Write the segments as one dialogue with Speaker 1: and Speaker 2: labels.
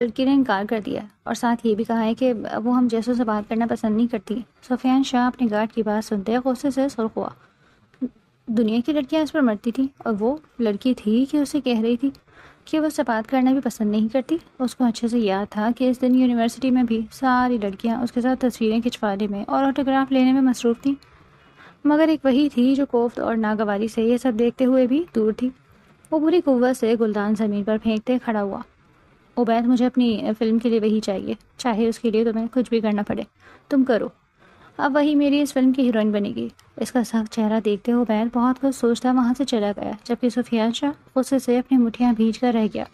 Speaker 1: لڑکی نے انکار کر دیا اور ساتھ یہ بھی کہا ہے کہ وہ ہم جیسوں سے بات کرنا پسند نہیں کرتی۔ سفیان شاہ اپنے گارڈ کی بات سنتے غصے سے سرخ ہوا۔ دنیا کی لڑکیاں اس پر مرتی تھیں اور وہ لڑکی تھی کہ اسے کہہ رہی تھی کہ وہ اس سے بات کرنا بھی پسند نہیں کرتی۔ اس کو اچھے سے یاد تھا کہ اس دن یونیورسٹی میں بھی ساری لڑکیاں اس کے ساتھ تصویریں کھنچوانے میں اور آٹوگراف لینے میں مصروف تھیں، مگر ایک وہی تھی جو کوفت اور ناگواری سے یہ سب دیکھتے ہوئے بھی دور تھی۔ وہ پوری قوت سے گلدان زمین پر پھینکتے کھڑا ہوا۔ عبید، مجھے اپنی فلم کے لیے وہی چاہیے، چاہے اس کے لیے تمہیں کچھ بھی کرنا پڑے، تم کرو۔ اب وہی میری اس فلم کی ہیروئن بنے گی۔ اس کا سخت چہرہ دیکھتے ہوئے عبید بہت کچھ سوچتا وہاں سے چلا گیا، جبکہ سفیان شاہ غصے سے اپنی مٹھیاں بھیج کر رہ گیا۔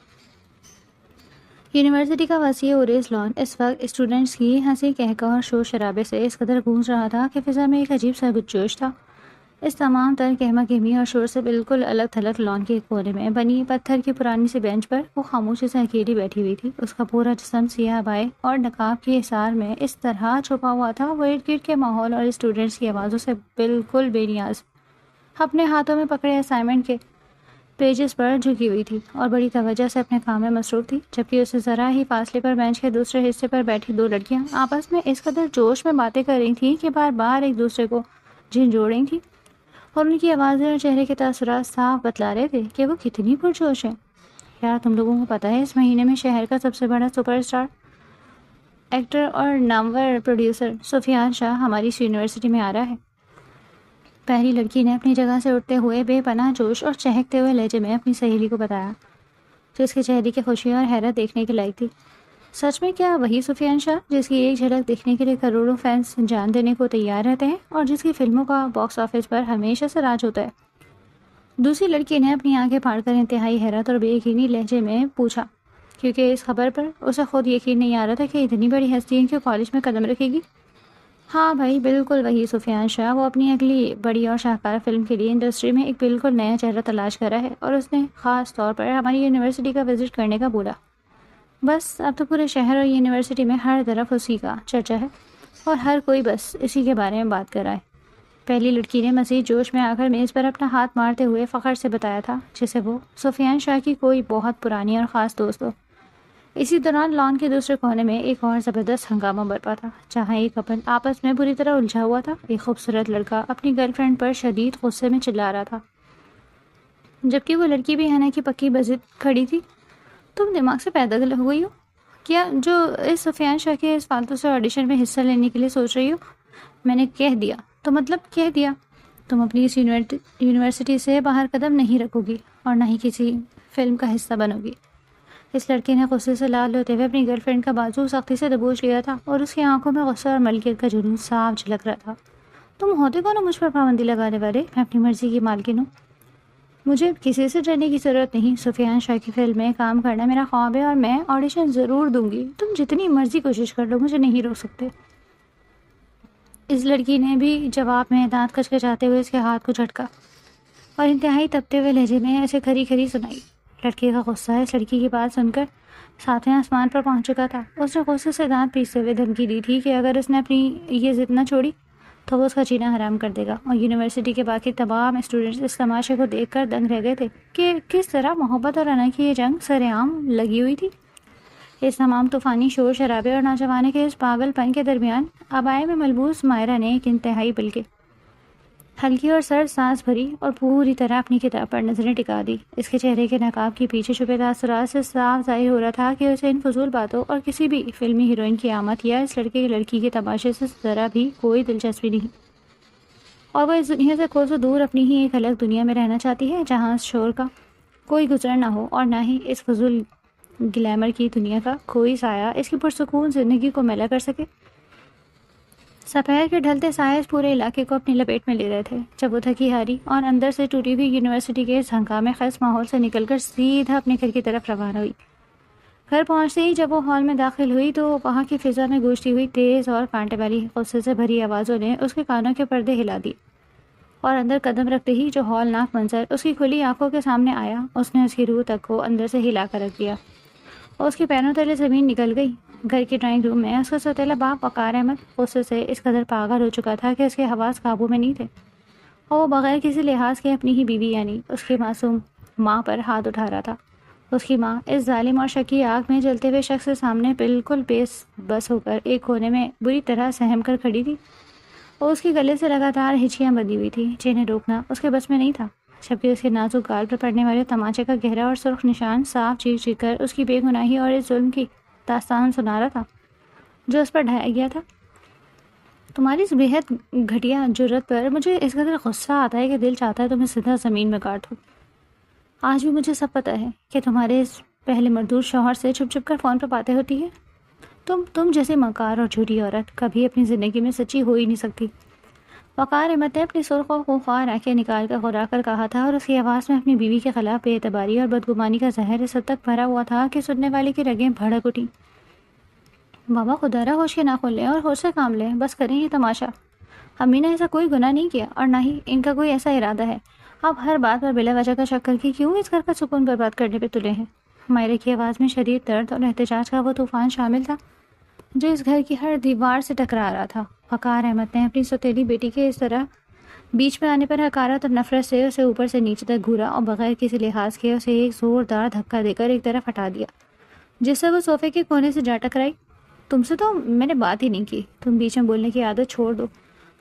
Speaker 1: یونیورسٹی کا وسیع اوریس لان اس وقت اسٹوڈنٹس کی ہنسی کہکہ اور شور شرابے سے اس قدر گونج رہا تھا کہ فضا میں ایک عجیب سا جوش تھا۔ اس تمام تر کہما کہمی اور شور سے بالکل الگ تھلگ لان کے ایک کونے میں بنی پتھر کی پرانی سی بینچ پر وہ خاموشی سے اکیلی بیٹھی ہوئی تھی۔ اس کا پورا جسم سیاہ بائے اور نقاب کے حصار میں اس طرح چھپا ہوا تھا، وہ ارد گرد کے ماحول اور اسٹوڈنٹس کی آوازوں سے بالکل بے نیاز اپنے ہاتھوں میں پکڑے اسائنمنٹ کے پیجز پر جھکی ہوئی تھی اور بڑی توجہ سے اپنے کام میں مصروف تھی، جبکہ اسے ذرا ہی فاصلے پر بینچ کے دوسرے حصے پر بیٹھی دو لڑکیاں آپس میں اس قدر جوش میں باتیں کر رہی تھیں کہ بار بار ایک دوسرے کو جھنجھوڑ رہی تھیں، اور ان کی آوازیں اور چہرے کے تاثرات صاف بتلا رہے تھے کہ وہ کتنی پرجوش ہیں۔ کیا تم لوگوں کو پتہ ہے اس مہینے میں شہر کا سب سے بڑا سپر اسٹار ایکٹر اور نامور پروڈیوسر سفیان شاہ ہماری اس یونیورسٹی میں آ رہا ہے؟ پہلی لڑکی نے اپنی جگہ سے اٹھتے ہوئے بے پناہ جوش اور چہکتے ہوئے لہجے میں اپنی سہیلی کو بتایا، جو اس کے چہرے کی خوشی اور حیرت دیکھنے کے لائق تھی۔ سچ میں کیا وہی سفیان شاہ جس کی ایک جھلک دیکھنے کے لیے کروڑوں فینس جان دینے کو تیار رہتے ہیں اور جس کی فلموں کا باکس آفس پر ہمیشہ سے راج ہوتا ہے؟ دوسری لڑکی نے اپنی آنکھیں پھاڑ کر انتہائی حیرت اور بے یقینی لہجے میں پوچھا، کیونکہ اس خبر پر اسے خود یقین نہیں آ رہا تھا کہ اتنی بڑی ہستی ان کے کالج میں قدم رکھے گی۔ ہاں بھائی، بالکل وہی سفیان شاہ۔ وہ اپنی اگلی بڑی اور شاہکار فلم کے لیے انڈسٹری میں ایک بالکل نیا چہرہ تلاش کر رہا ہے، اور اس نے خاص طور پر ہماری یونیورسٹی کا وزٹ کرنے کا بولا۔ بس اب تو پورے شہر اور یونیورسٹی میں ہر طرف اسی کا چرچا ہے اور ہر کوئی بس اسی کے بارے میں بات کر رہا ہے۔ پہلی لڑکی نے مزید جوش میں آ کر میز پر اپنا ہاتھ مارتے ہوئے فخر سے بتایا تھا، جسے وہ سفیان شاہ کی کوئی بہت پرانی اور خاص دوست ہو۔ اسی دوران لان کے دوسرے کونے میں ایک اور زبردست ہنگامہ برپا تھا، جہاں ایک کپل آپس میں بری طرح الجھا ہوا تھا۔ ایک خوبصورت لڑکا اپنی گرل فرینڈ پر شدید غصے میں چلا رہا تھا، جبکہ وہ لڑکی بھی ہنا کی پکی بضد کھڑی تھی۔ تم دماغ سے پیدا ہو گئی ہو کیا جو اس سفیان شاہ کے اس فالتو سے آڈیشن میں حصہ لینے کے لیے سوچ رہی ہو؟ میں نے کہہ دیا تو مطلب کہہ دیا، تم اپنی اس یونیورسٹی سے باہر قدم نہیں رکھو گی اور نہ ہی کسی فلم کا حصہ بنو گی۔ اس لڑکے نے غصے سے لال ہوتے ہوئے اپنی گرل فرینڈ کا بازو سختی سے دبوچ لیا تھا اور اس کی آنکھوں میں غصہ اور ملکیت کا جنون صاف جھلک رہا تھا۔ تم ہوتے کون ہو مجھ پر پابندی لگانے والے؟ میں اپنی مرضی کی مالکن ہوں، مجھے کسی سے ڈرنے کی ضرورت نہیں۔ سفیان شاہ کی فلم میں کام کرنا میرا خواب ہے اور میں آڈیشن ضرور دوں گی، تم جتنی مرضی کوشش کر لو، مجھے نہیں روک سکتے۔ اس لڑکی نے بھی جواب میں دانت کچکچاتے ہوئے اس کے ہاتھ کو جھٹکا اور انتہائی تپتے ہوئے لہجے میں اسے کھری کھری سنائی۔ لڑکے کا غصہ اس لڑکی کی بات سن کر ساتویں آسمان پر پہنچ چکا تھا۔ اس نے غصے سے دانت پیستے ہوئے دھمکی دی تھی کہ اگر اس نے اپنی یہ ضد نہ چھوڑی تو وہ اس کا جینا حرام کر دے گا، اور یونیورسٹی کے باقی تمام اسٹوڈنٹس اس تماشے کو دیکھ کر دنگ رہ گئے تھے کہ کس طرح محبت اور انا کی یہ جنگ سر عام لگی ہوئی تھی۔ اس تمام طوفانی شور شرابے اور نوجوانے کے اس پاگل پن کے درمیان عبائے میں ملبوس مائرہ نے ایک انتہائی بلکہ ہلکی اور سرد سانس بھری اور پوری طرح اپنی کتاب پر نظریں ٹکا دی۔ اس کے چہرے کے نقاب کے پیچھے چھپے تاثرات سے صاف ظاہر ہو رہا تھا کہ اسے ان فضول باتوں اور کسی بھی فلمی ہیروئن کی آمد یا اس لڑکے لڑکی کے تماشے سے ذرا بھی کوئی دلچسپی نہیں، اور وہ اس دنیا سے کوسوں دور اپنی ہی ایک الگ دنیا میں رہنا چاہتی ہے، جہاں اس شور کا کوئی گزر نہ ہو اور نہ ہی اس فضول گلیمر کی دنیا کا کوئی سایہ اس کی پرسکون زندگی کو میلا کر سکے۔ سپہر کے ڈھلتے سائے اس پورے علاقے کو اپنی لپیٹ میں لے رہے تھے، جب وہ تھکی ہاری اور اندر سے ٹوٹی ہوئی یونیورسٹی کے اس ہنگامے خیز ماحول سے نکل کر سیدھا اپنے گھر کی طرف روانہ ہوئی۔ گھر پہنچتے ہی جب وہ ہال میں داخل ہوئی تو وہاں کی فضا میں گونجتی ہوئی تیز اور کانٹے والی غصے سے بھری آوازوں نے اس کے کانوں کے پردے ہلا دیے، اور اندر قدم رکھتے ہی جو ہولناک منظر اس کی کھلی آنکھوں کے سامنے آیا، اس نے اس کی روح تک کو اندر سے ہلا کر رکھ دیا، اور اس کے پیروں تلے زمین نکل گئی۔ گھر کے ڈرائنگ روم میں اس کا سوتیلا باپ وقار احمد غصے سے اس قدر پاگل ہو چکا تھا کہ اس کے حواس قابو میں نہیں تھے، اور وہ بغیر کسی لحاظ کے اپنی ہی بیوی یعنی اس کی معصوم ماں پر ہاتھ اٹھا رہا تھا اس کی ماں اس ظالم اور شکی آگ میں جلتے ہوئے شخص کے سامنے بالکل بس ہو کر ایک کونے میں بری طرح سہم کر کھڑی تھی، اور اس کے گلے سے لگاتار ہچکیاں بندھی ہوئی تھی جنہیں روکنا اس کے بس میں نہیں تھا، جبکہ اس کے نازک گال پر پڑنے والے تماچے کا گہرا اور سرخ نشان صاف چیخ چیخ کر اس کی بے گناہی اور اس ظلم کی داستان سنا رہا تھا جو اس پر ڈھایا گیا تھا۔ تمہاری اس بےحد گھٹیا جرت پر مجھے اس قدر غصہ آتا ہے کہ دل چاہتا ہے تمہیں سیدھا زمین میں کاٹ دوں۔ آج بھی مجھے سب پتہ ہے کہ تمہارے اس پہلے مردود شوہر سے چھپ چھپ کر فون پر باتیں ہوتی ہے۔ تم جیسے مکار اور جھوٹی عورت کبھی اپنی زندگی میں سچی ہو ہی نہیں سکتی۔ وقار احمد نے اپنی سرخ و خونخوار آنکھیں نکال کر غرا کر کہا تھا، اور اس کی آواز میں اپنی بیوی کے خلاف بے اعتباری اور بدگمانی کا زہر اس حد تک بھرا ہوا تھا کہ سننے والے کی رگیں بھڑک اٹھیں۔ بابا خدا را ہوش کے ناخن لیں اور ہوش سے کام لیں، بس کریں یہ تماشا۔ امی نے ایسا کوئی گناہ نہیں کیا اور نہ ہی ان کا کوئی ایسا ارادہ ہے۔ آپ ہر بات پر بلا وجہ کا شک کر کے کیوں اس گھر کا سکون برباد کرنے پہ تلے ہیں؟ مائرہ کی آواز میں شدید درد اور احتجاج کا وہ طوفان شامل تھا جو اس گھر کی ہر دیوار سے ٹکرا رہا تھا۔ وقار احمد نے اپنی سوتیلی بیٹی کے اس طرح بیچ میں آنے پر حقارت اور نفرت سے اسے اوپر سے نیچے تک گھورا اور بغیر کسی لحاظ کے اسے ایک زوردار دھکا دے کر ایک طرف ہٹا دیا، جس سے وہ صوفے کے کونے سے جا ٹکرائی۔ تم سے تو میں نے بات ہی نہیں کی، تم بیچ میں بولنے کی عادت چھوڑ دو۔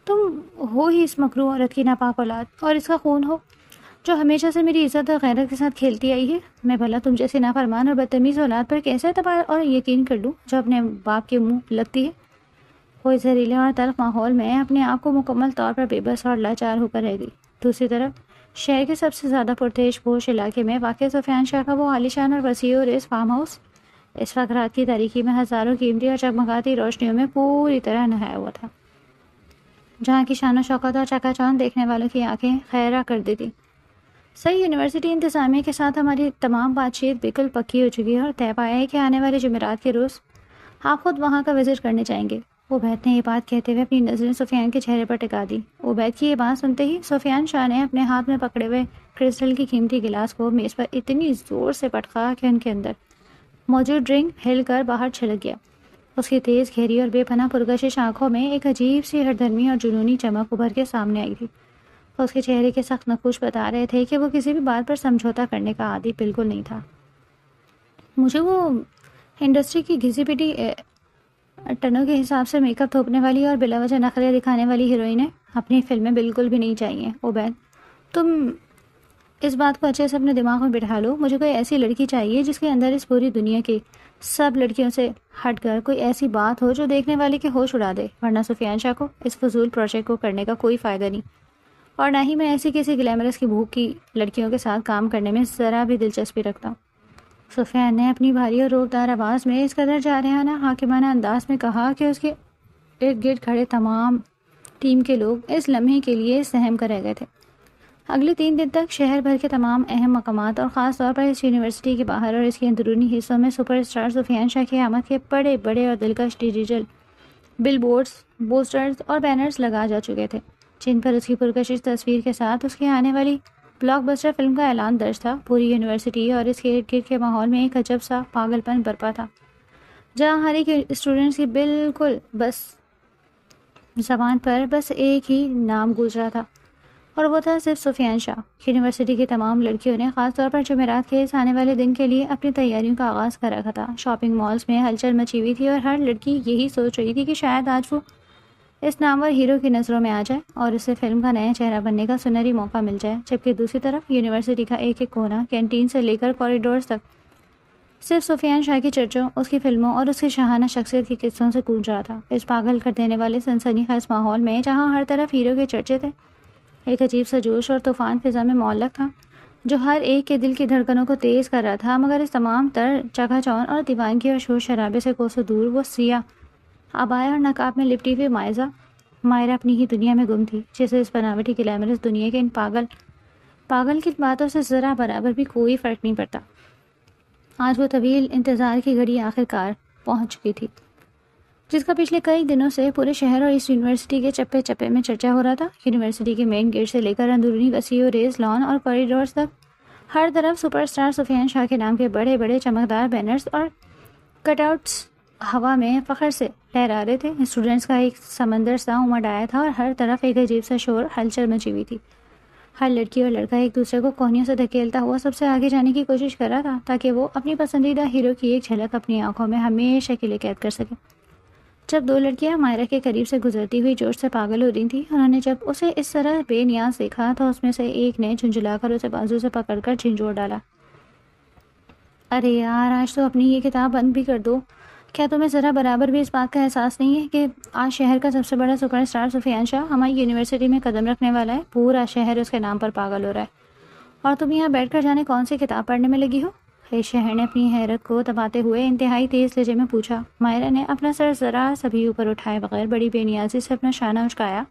Speaker 1: تم ہو ہی اس مکروہ عورت کی ناپاک اولاد اور اس کا خون ہو جو ہمیشہ سے میری عزت اور غیرت کے ساتھ کھیلتی آئی ہے۔ میں بھلا تم جیسی نافرمان اور بدتمیز اولاد پر کیسے اعتبار اور یقین کر لوں جو اپنے باپ کے منہ لگتی ہے؟ وہ اس زہریلے اور تلخ ماحول میں اپنے آپ کو مکمل طور پر بے بس اور لاچار ہو کر رہ گئی۔ دوسری طرف شہر کے سب سے زیادہ پرتعیش پوش علاقے میں واقع سفیان شاہ کا وہ عالیشان اور وسیع اور اس فارم ہاؤس اس وقت رات کی تاریکی میں ہزاروں قیمتی اور چکمکاتی روشنیوں میں پوری طرح نہایا ہوا تھا، جہاں کی شان و شوکت اور چکا چوند دیکھنے والوں کی آنکھیں خیرہ کر دیتی۔ صحیح یونیورسٹی انتظامیہ کے ساتھ ہماری تمام بات چیت بالکل پکی ہو چکی ہے اور طے پایا ہے کہ آنے والے جمعرات کے روز آپ خود وہاں کا وزٹ کرنے جائیں گے۔ عبید نے یہ بات کہتے ہوئے اپنی نظریں سفیان کے چہرے پر ٹکا دی۔ عبید کی یہ بات سنتے ہی سفیان شاہ نے اپنے ہاتھ میں پکڑے ہوئے کرسٹل کی قیمتی گلاس کو میز پر اتنی زور سے پٹکا کہ ان کے اندر موجود ڈرنک ہل کر باہر چھلک گیا۔ اس کی تیز گہری اور بے پناہ پرکشش آنکھوں میں ایک عجیب سی ہردرمی اور جنونی چمک ابھر کے سامنے آئی تھی۔ اس کے چہرے کے سخت نقوش بتا رہے تھے کہ وہ کسی بھی بات پر سمجھوتا کرنے کا عادی بالکل نہیں تھا۔ مجھے وہ انڈسٹری کی گھسی پٹی ٹنوں کے حساب سے میک اپ تھوپنے والی اور بلا وجہ نخرے دکھانے والی ہیروئنیں اپنی فلمیں بالکل بھی نہیں چاہیے۔ عبید، تم اس بات کو اچھے سے اپنے دماغ میں بٹھا لو۔ مجھے کوئی ایسی لڑکی چاہیے جس کے اندر اس پوری دنیا کی سب لڑکیوں سے ہٹ کر کوئی ایسی بات ہو جو دیکھنے والے کے ہوش اڑا دے، ورنہ سفیان شاہ کو اس فضول پروجیکٹ کو کرنے کا کوئی فائدہ نہیں، اور نہ ہی میں ایسی کسی گلیمرس کی بھوک کی لڑکیوں کے ساتھ کام کرنے میں ذرا بھی دلچسپی رکھتا ہوں۔ سفیان نے اپنی بھاری اور روبدار آواز میں اس قدر جارحانہ حاکمانہ انداز میں کہا کہ اس کے ارد گرد کھڑے تمام ٹیم کے لوگ اس لمحے کے لیے سہم کر رہ گئے تھے۔ اگلے 3 دن تک شہر بھر کے تمام اہم مقامات اور خاص طور پر اس یونیورسٹی کے باہر اور اس کے اندرونی حصوں میں سپر اسٹار سفیان شاہ کی آمد کے بڑے بڑے اور دلکش ڈیجیٹل بل بورڈز، پوسٹرز اور بینرز لگا جا چکے تھے، جن پر اس کی پرکشش تصویر کے ساتھ اس کی آنے والی بلاک بسٹر فلم کا اعلان درج تھا۔ پوری یونیورسٹی اور اس کے ارد گرد کے ماحول میں ایک عجب سا پاگل پن برپا تھا، جہاں ہر ایک اسٹوڈنٹس کی بالکل بس زبان پر بس ایک ہی نام گونج رہا تھا، اور وہ تھا صرف سفیان شاہ۔ یونیورسٹی کی تمام لڑکیوں نے خاص طور پر جمعرات کے اس آنے والے دن کے لیے اپنی تیاریوں کا آغاز کر رکھا تھا۔ شاپنگ مالز میں ہلچل مچی ہوئی تھی اور ہر لڑکی یہی سوچ رہی تھی کہ شاید آج وہ اس نامور ہیرو کی نظروں میں آ جائے اور اسے فلم کا نیا چہرہ بننے کا سنہری موقع مل جائے، جبکہ دوسری طرف یونیورسٹی کا ایک ایک کونا، کینٹین سے لے کر کوریڈورز تک صرف سفیان شاہ کی چرچوں، اس کی فلموں اور اس کی شاہانہ شخصیت کی قصوں سے گونج رہا تھا۔ اس پاگل کر دینے والے سنسنی خیز ماحول میں جہاں ہر طرف ہیرو کے چرچے تھے، ایک عجیب سا جوش اور طوفان فضا میں معلق تھا جو ہر ایک کے دل کی دھڑکنوں کو تیز کر رہا تھا، مگر اس تمام تر چکا چوند اور دیوانگی اور شور شرابے سے کوسوں دور وہ سیاہ عبایا اور نقاب میں لپٹی ہوئی مائرہ اپنی ہی دنیا میں گم تھی، جسے اس بناوٹی گلیمرس دنیا کے ان پاگل کی باتوں سے ذرا برابر بھی کوئی فرق نہیں پڑتا۔ آج وہ طویل انتظار کی گھڑی آخر کار پہنچ چکی تھی، جس کا پچھلے کئی دنوں سے پورے شہر اور اس یونیورسٹی کے چپے چپے میں چرچا ہو رہا تھا۔ یونیورسٹی کے مین گیٹ سے لے کر اندرونی وسیع و ریز لان اور کوریڈورز تک ہر طرف سپر اسٹار سفیان شاہ کے نام کے بڑے بڑے چمکدار بینرز اور کٹ آؤٹس ہوا میں فخر سے لہرا رہے تھے۔ اسٹوڈنٹس کا ایک سمندر سا امڈ آیا تھا اور ہر طرف ایک عجیب سا شور ہلچل مچی ہوئی تھی۔ ہر لڑکی اور لڑکا ایک دوسرے کو کوہنیوں سے دھکیلتا ہوا سب سے آگے جانے کی کوشش کر رہا تھا تاکہ وہ اپنی پسندیدہ ہیرو کی ایک جھلک اپنی آنکھوں میں ہمیشہ کے لیے قید کر سکے۔ جب دو لڑکیاں مائرہ کے قریب سے گزرتی ہوئی جوش سے پاگل ہو رہی تھیں، انہوں نے جب اسے اس طرح بے نیاز دیکھا تو اس میں سے ایک نے جھنجھلا کر اسے بازو سے پکڑ کر جھنجھوڑ ڈالا۔ ارے یار، آج تو اپنی یہ کتاب بند بھی کر دو۔ کیا تمہیں ذرا برابر بھی اس بات کا احساس نہیں ہے کہ آج شہر کا سب سے بڑا سپر اسٹار سفیان شاہ ہماری یونیورسٹی میں قدم رکھنے والا ہے؟ پورا شہر اس کے نام پر پاگل ہو رہا ہے، اور تم یہاں بیٹھ کر جانے کون سی کتاب پڑھنے میں لگی ہو؟ اس شہر نے اپنی حیرت کو دباتے ہوئے انتہائی تیز لہجے میں پوچھا۔ مائرہ نے اپنا سر ذرا سبھی اوپر اٹھائے بغیر بڑی بے نیازی سے اپنا شانہ اچکایا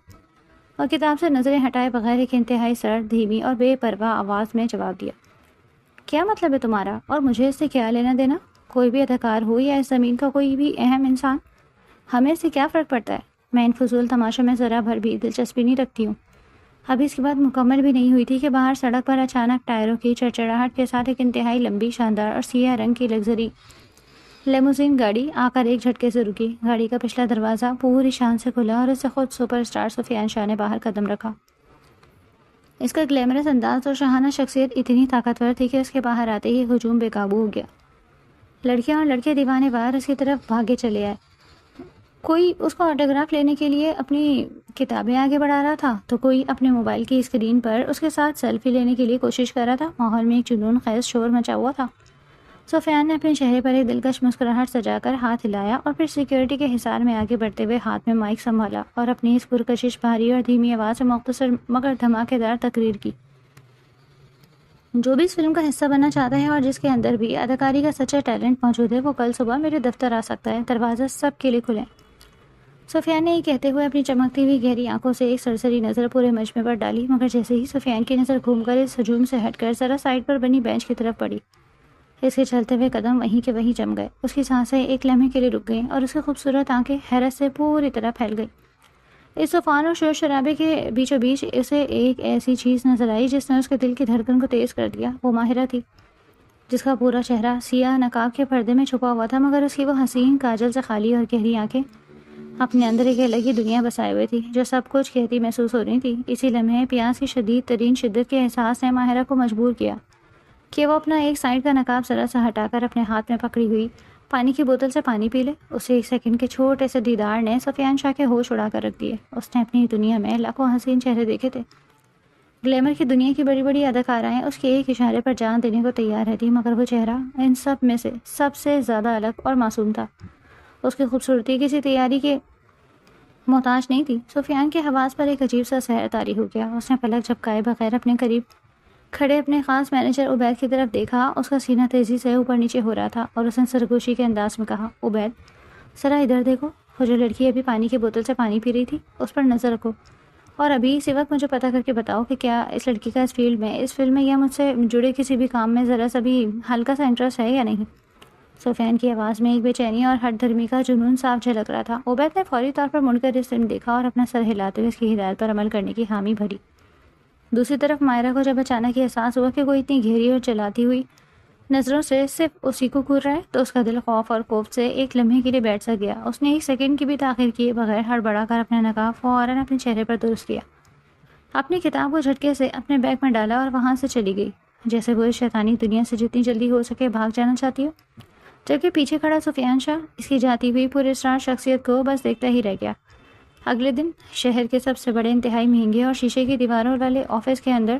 Speaker 1: اور کتاب سے نظریں ہٹائے بغیر ایک انتہائی سرد، دھیمی اور بے پرواہ آواز میں جواب دیا۔ کیا مطلب ہے تمہارا، اور مجھے اس سے کیا لینا دینا؟ کوئی بھی اداکار ہو یا اس زمین کا کوئی بھی اہم انسان، ہمیں اس سے کیا فرق پڑتا ہے؟ میں ان فضول تماشوں میں ذرا بھر بھی دلچسپی نہیں رکھتی ہوں۔ ابھی اس کی بات مکمل بھی نہیں ہوئی تھی کہ باہر سڑک پر اچانک ٹائروں کی چڑچڑاہٹ کے ساتھ ایک انتہائی لمبی، شاندار اور سیاہ رنگ کی لگژری لیموزین گاڑی آ کر ایک جھٹکے سے رکی۔ گاڑی کا پچھلا دروازہ پوری شان سے کھلا اور اس سے خود سپر اسٹار سفیان شاہ نے باہر قدم رکھا۔ اس کا گلیمرس انداز اور شاہانہ شخصیت اتنی طاقتور تھی کہ اس کے باہر آتے ہی ہجوم بے قابو ہو گیا۔ لڑکیاں اور لڑکے دیوانے وار اس کی طرف بھاگے چلے آئے۔ کوئی اس کو آٹوگراف لینے کے لیے اپنی کتابیں آگے بڑھا رہا تھا تو کوئی اپنے موبائل کی اسکرین پر اس کے ساتھ سیلفی لینے کے لیے کوشش کر رہا تھا۔ ماحول میں ایک جنون خیز شور مچا ہوا تھا۔ سفیان نے اپنے چہرے پر ایک دلکش مسکراہٹ سجا کر ہاتھ ہلایا اور پھر سیکیورٹی کے حصار میں آگے بڑھتے ہوئے ہاتھ میں مائک سنبھالا اور اپنی اس پرکشش بھاری اور دھیمی آواز سے مختصر مگر دھماکے دار تقریر کی۔ جو بھی اس فلم کا حصہ بننا چاہتا ہے اور جس کے اندر بھی اداکاری کا سچا ٹیلنٹ موجود ہے، وہ کل صبح میرے دفتر آ سکتا ہے۔ دروازہ سب کے لیے کھلے۔ سفیان نے یہ کہتے ہوئے اپنی چمکتی ہوئی گہری آنکھوں سے ایک سرسری نظر پورے مجمع پر ڈالی، مگر جیسے ہی سفیان کی نظر گھوم کر اس ہجوم سے ہٹ کر ذرا سائڈ پر بنی بینچ کی طرف پڑی، اس کے چلتے ہوئے قدم وہیں کے وہیں جم گئے۔ اس کی سانسیں ایک لمحے کے لیے رک گئیں اور اس کی خوبصورت آنکھیں حیرت سے پوری طرح پھیل گئی۔ اس طوفان اور شور شرابے کے بیچوں بیچ اسے ایک ایسی چیز نظر آئی جس نے اس کے دل کی دھڑکن کو تیز کر دیا۔ وہ ماہرہ تھی، جس کا پورا چہرہ سیاہ نقاب کے پردے میں چھپا ہوا تھا، مگر اس کی وہ حسین کاجل سے خالی اور گہری آنکھیں اپنے اندر ایک الگ ہی دنیا بسائے ہوئے تھی جو سب کچھ کہتی محسوس ہو رہی تھی۔ اسی لمحے پیاس کی شدید ترین شدت کے احساس نے ماہرہ کو مجبور کیا کہ وہ اپنا ایک سائڈ کا نقاب ذرا سا ہٹا کر اپنے ہاتھ میں پکڑی ہوئی پانی کی بوتل سے پانی پی لے۔ اسے ایک سیکنڈ کے چھوٹے سے دیدار نے سفیان شاہ کے ہوش اڑا کر رکھ دیے۔ اس نے اپنی دنیا میں لاکھوں حسین چہرے دیکھے تھے، گلیمر کی دنیا کی بڑی بڑی اداکارائیں اس کے ایک اشارے پر جان دینے کو تیار رہتی، مگر وہ چہرہ ان سب میں سے سب سے زیادہ الگ اور معصوم تھا۔ اس کی خوبصورتی کسی تیاری کے محتاج نہیں تھی۔ سفیان کے حواس پر ایک عجیب سا سحر طاری ہو گیا۔ اس نے پلک جھپکائے بغیر اپنے قریب کھڑے اپنے خاص مینیجر عبید کی طرف دیکھا۔ اس کا سینہ تیزی سے اوپر نیچے ہو رہا تھا اور اس نے سرگوشی کے انداز میں کہا، عبید ذرا ادھر دیکھو، وہ جو لڑکی ابھی پانی کی بوتل سے پانی پی رہی تھی اس پر نظر رکھو، اور ابھی اسی وقت مجھے پتہ کر کے بتاؤ کہ کیا اس لڑکی کا اس فلم میں یا مجھ سے جڑے کسی بھی کام میں ذرا سا بھی ہلکا سا انٹرسٹ ہے یا نہیں؟ سفیان کی آواز میں ایک بے چینی اور ہٹ دھرمی کا جنون صاف جھلک رہا تھا۔ عبید نے فوری طور پر مڑ کر اس فلم دیکھا اور اپنا سر ہلاتے ہوئے اس کی ہدایت پر عمل کرنے کی حامی بھری۔ دوسری طرف مائرہ کو جب اچانک یہ احساس ہوا کہ کوئی اتنی گہری اور جلاتی ہوئی نظروں سے صرف اسی کو گھور رہا ہے تو اس کا دل خوف اور کوفت سے ایک لمحے کے لیے بیٹھ سا گیا۔ اس نے ایک سیکنڈ کی بھی تاخیر کیے بغیر ہڑبڑا کر اپنا نقاب فوراً اپنے چہرے پر درست کیا، اپنی کتاب کو جھٹکے سے اپنے بیگ میں ڈالا اور وہاں سے چلی گئی، جیسے وہ اس شیطانی دنیا سے جتنی جلدی ہو سکے بھاگ جانا چاہتی ہو۔ جبکہ پیچھے کھڑا سفیان شاہ اس کی جاتی ہوئی پورے اسٹار شخصیت کو بس دیکھتا ہی رہ گیا۔ اگلے دن شہر کے سب سے بڑے انتہائی مہنگے اور شیشے کی دیواروں والے آفس کے اندر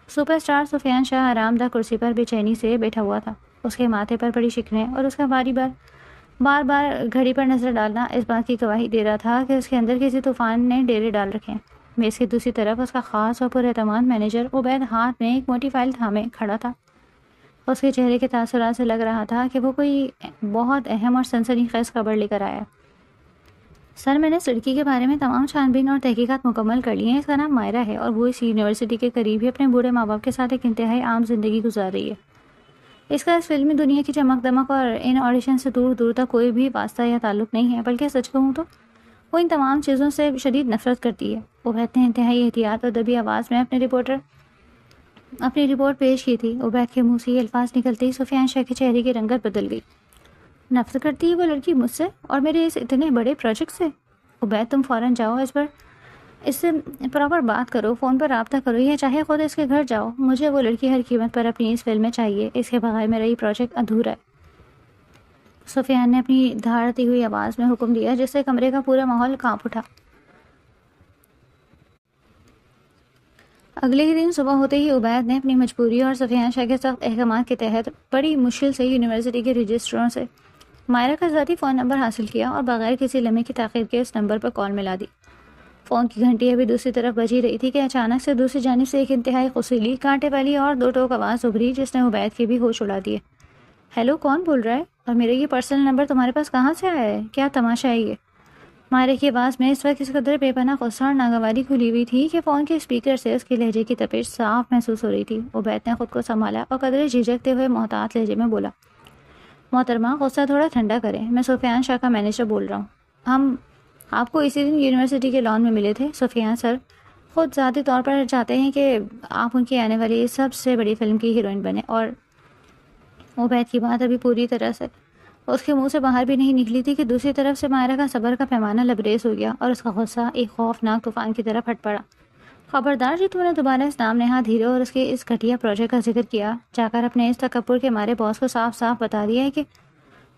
Speaker 1: سپر اسٹار سفیان شاہ آرام دہ کرسی پر بے چینی سے بیٹھا ہوا تھا۔ اس کے ماتھے پر بڑی شکنیں اور اس کا بار بار گھڑی پر نظر ڈالنا اس بات کی گواہی دے رہا تھا کہ اس کے اندر کسی طوفان نے ڈیرے ڈال رکھے ہیں۔ میز کی دوسری طرف اس کا خاص اور پراعتماد مینیجر عبید ہاتھ میں ایک موٹی فائل تھامے کھڑا تھا۔ اس کے چہرے کے تاثرات سے لگ رہا تھا کہ وہ کوئی بہت اہم اور سنسنی خیز خبر لے کر آیا۔ سر، میں نے اس لڑکی کے بارے میں تمام چھان بین اور تحقیقات مکمل کر لی ہیں۔ اس کا نام مائرہ ہے اور وہ اس یونیورسٹی کے قریب ہی اپنے بوڑھے ماں باپ کے ساتھ ایک انتہائی عام زندگی گزار رہی ہے۔ اس کا اس فلمی دنیا کی چمک دمک اور ان آڈیشن سے دور دور تک کوئی بھی واسطہ یا تعلق نہیں ہے، بلکہ سچ کہوں تو وہ ان تمام چیزوں سے شدید نفرت کرتی ہے۔ عبید نے انتہائی احتیاط اور دبی آواز میں اپنی رپورٹ پیش کی تھی۔ عبید کے منہ سے یہ الفاظ نکلتے ہی سفیان شاہ کے چہرے کی رنگت بدل گئی۔ نفرت کرتی ہے وہ لڑکی مجھ سے اور میرے اس اتنے بڑے پروجیکٹ سے؟ عبید، تم فوراً جاؤ اس پر اس سے پراپر بات کرو، فون پر رابطہ کرو یا چاہے خود اس کے گھر جاؤ. مجھے وہ لڑکی ہر قیمت پر اپنی اس فلم میں چاہیے، اس کے بغیر میرا یہ پروجیکٹ ادھورا ہے. سفیان نے اپنی دھاڑتی ہوئی آواز میں حکم دیا جس سے کمرے کا پورا ماحول کانپ اٹھا. اگلے ہی دن صبح ہوتے ہی عبید نے اپنی مجبوری اور سفیان شاہ کے سخت احکامات کے تحت بڑی مشکل سے یونیورسٹی کے رجسٹروں سے مائرہ کا ذاتی فون نمبر حاصل کیا اور بغیر کسی لمحے کی تاخیر کے اس نمبر پر کال ملا دی. فون کی گھنٹی ابھی دوسری طرف بجی رہی تھی کہ اچانک سے دوسری جانب سے ایک انتہائی قصیلی، کانٹے والی اور دو ٹوک آواز ابھری جس نے عبید کے بھی ہوش اڑا دیے. ہیلو، کون بول رہا ہے؟ اور میرا یہ پرسنل نمبر تمہارے پاس کہاں سے آیا ہے؟ کیا تماشا ہے یہ؟ مائرہ کی آواز میں اس وقت اس قدر بے پناہ غصہ اور ناگواری کھلی ہوئی تھی کہ فون کے اسپیکر سے اس کے لہجے کی تپش صاف محسوس ہو رہی تھی. عبید نے خود کو سنبھالا اور قدرے جھجکتے ہوئے محتاط لہجے میں بولا، محترمہ غصہ تھوڑا ٹھنڈا کریں، میں سفیان شاہ کا مینیجر بول رہا ہوں. ہم آپ کو اسی دن یونیورسٹی کے لان میں ملے تھے. سفیان سر خود ذاتی طور پر چاہتے ہیں کہ آپ ان کی آنے والی سب سے بڑی فلم کی ہیروئن بنے. اور عبید کی بات ابھی پوری طرح سے اس کے منہ سے باہر بھی نہیں نکلی تھی کہ دوسری طرف سے مائرہ کا صبر کا پیمانہ لبریز ہو گیا اور اس کا غصہ ایک خوفناک طوفان کی طرح پھٹ پڑا. خبردار جی، تو نے دوبارہ اس نام نہاد ہیرو اور اس کے اس گھٹیا پروجیکٹ کا ذکر کیا، جا کر اپنے اس تکبر کے مارے باس کو صاف صاف بتا دیا ہے کہ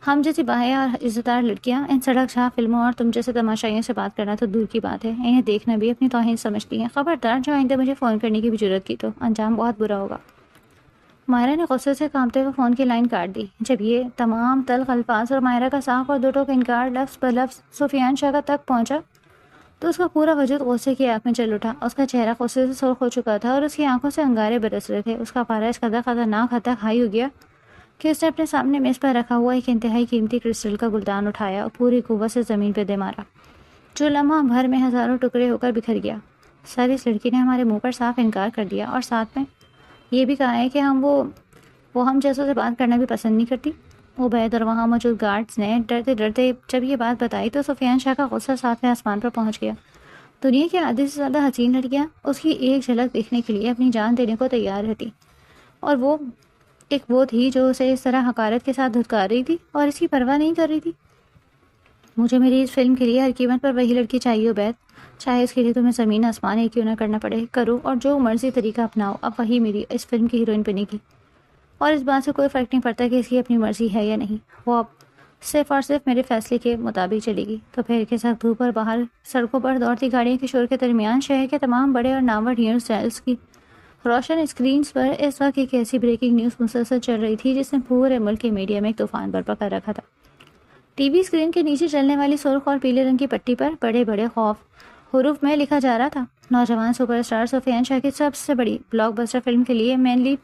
Speaker 1: ہم جیسی باحیا اور عزتدار لڑکیاں ان سڑک چھاپ فلموں اور تم جیسے تماشائیوں سے بات کرنا تو دور کی بات ہے، انہیں دیکھنا بھی اپنی توہین سمجھتی ہیں. خبردار جو آئندہ مجھے فون کرنے کی بھی جرت کی تو انجام بہت برا ہوگا. مائرہ نے غصے سے کانپتے ہوئے فون کی لائن کاٹ دی. جب یہ تمام تلخ الفاظ اور مائرہ کا صاف اور دو ٹوک انکار لفظ پر لفظ سفیان شاہ کا تک پہنچا تو اس کا پورا وجود غصے کی آگ میں جل اٹھا. اس کا چہرہ غصے سے سرخ ہو چکا تھا اور اس کی آنکھوں سے انگارے برس رہے تھے. اس کا پارا اس قدر خطرناک حد تک ہائی ہو گیا کہ اس نے اپنے سامنے میز پر رکھا ہوا ایک انتہائی قیمتی کرسٹل کا گلدان اٹھایا اور پوری قوت سے زمین پہ دے مارا، جو لمحہ بھر میں ہزاروں ٹکڑے ہو کر بکھر گیا. سر، اس لڑکی نے ہمارے منہ پر صاف انکار کر دیا اور ساتھ میں یہ بھی کہا ہے کہ ہم جیسوں سے بات کرنا بھی پسند نہیں کرتی. عبید اور وہاں موجود گارڈز نے ڈرتے ڈرتے جب یہ بات بتائی تو سفیان شاہ کا غصہ ساتویں آسمان پر پہنچ گیا. دنیا کی آدھی سے زیادہ حسین لڑکیاں اس کی ایک جھلک دیکھنے کے لیے اپنی جان دینے کو تیار رہتی، اور وہ تھی جو اسے اس طرح حقارت کے ساتھ دھتکار رہی تھی اور اس کی پرواہ نہیں کر رہی تھی. مجھے میری اس فلم کے لیے ہر قیمت پر وہی لڑکی چاہیے عبید، چاہے اس کے لیے تمہیں زمین آسمان ایک کیوں نہ کرنا پڑے. کرو اور جو مرضی طریقہ اپناؤ، اب وہی میری اس فلم کی ہیروئن بنے گی. اور اس بات سے کوئی فرق نہیں پڑتا کہ اس کی اپنی مرضی ہے یا نہیں، وہ اب صرف اور صرف میرے فیصلے کے مطابق چلے گی. دوپہر کے سخت دھوپ پر باہر سڑکوں پر دوڑتی گاڑیوں کے شور کے درمیان شہر کے تمام بڑے اور نامور نیوز چینلز کی روشن اسکرینز پر اس وقت ایک ایسی بریکنگ نیوز مسلسل چل رہی تھی جس نے پورے ملک کے میڈیا میں ایک طوفان برپا کر رکھا تھا. ٹی وی اسکرین کے نیچے چلنے والی سرخ اور پیلے رنگ کی پٹی پر بڑے بڑے خوف حروف میں لکھا جا رہا تھا، نوجوان سپر اسٹار سفیان شاہ کی سب سے بڑی بلاک بسٹر فلم کے لیے مین لیڈ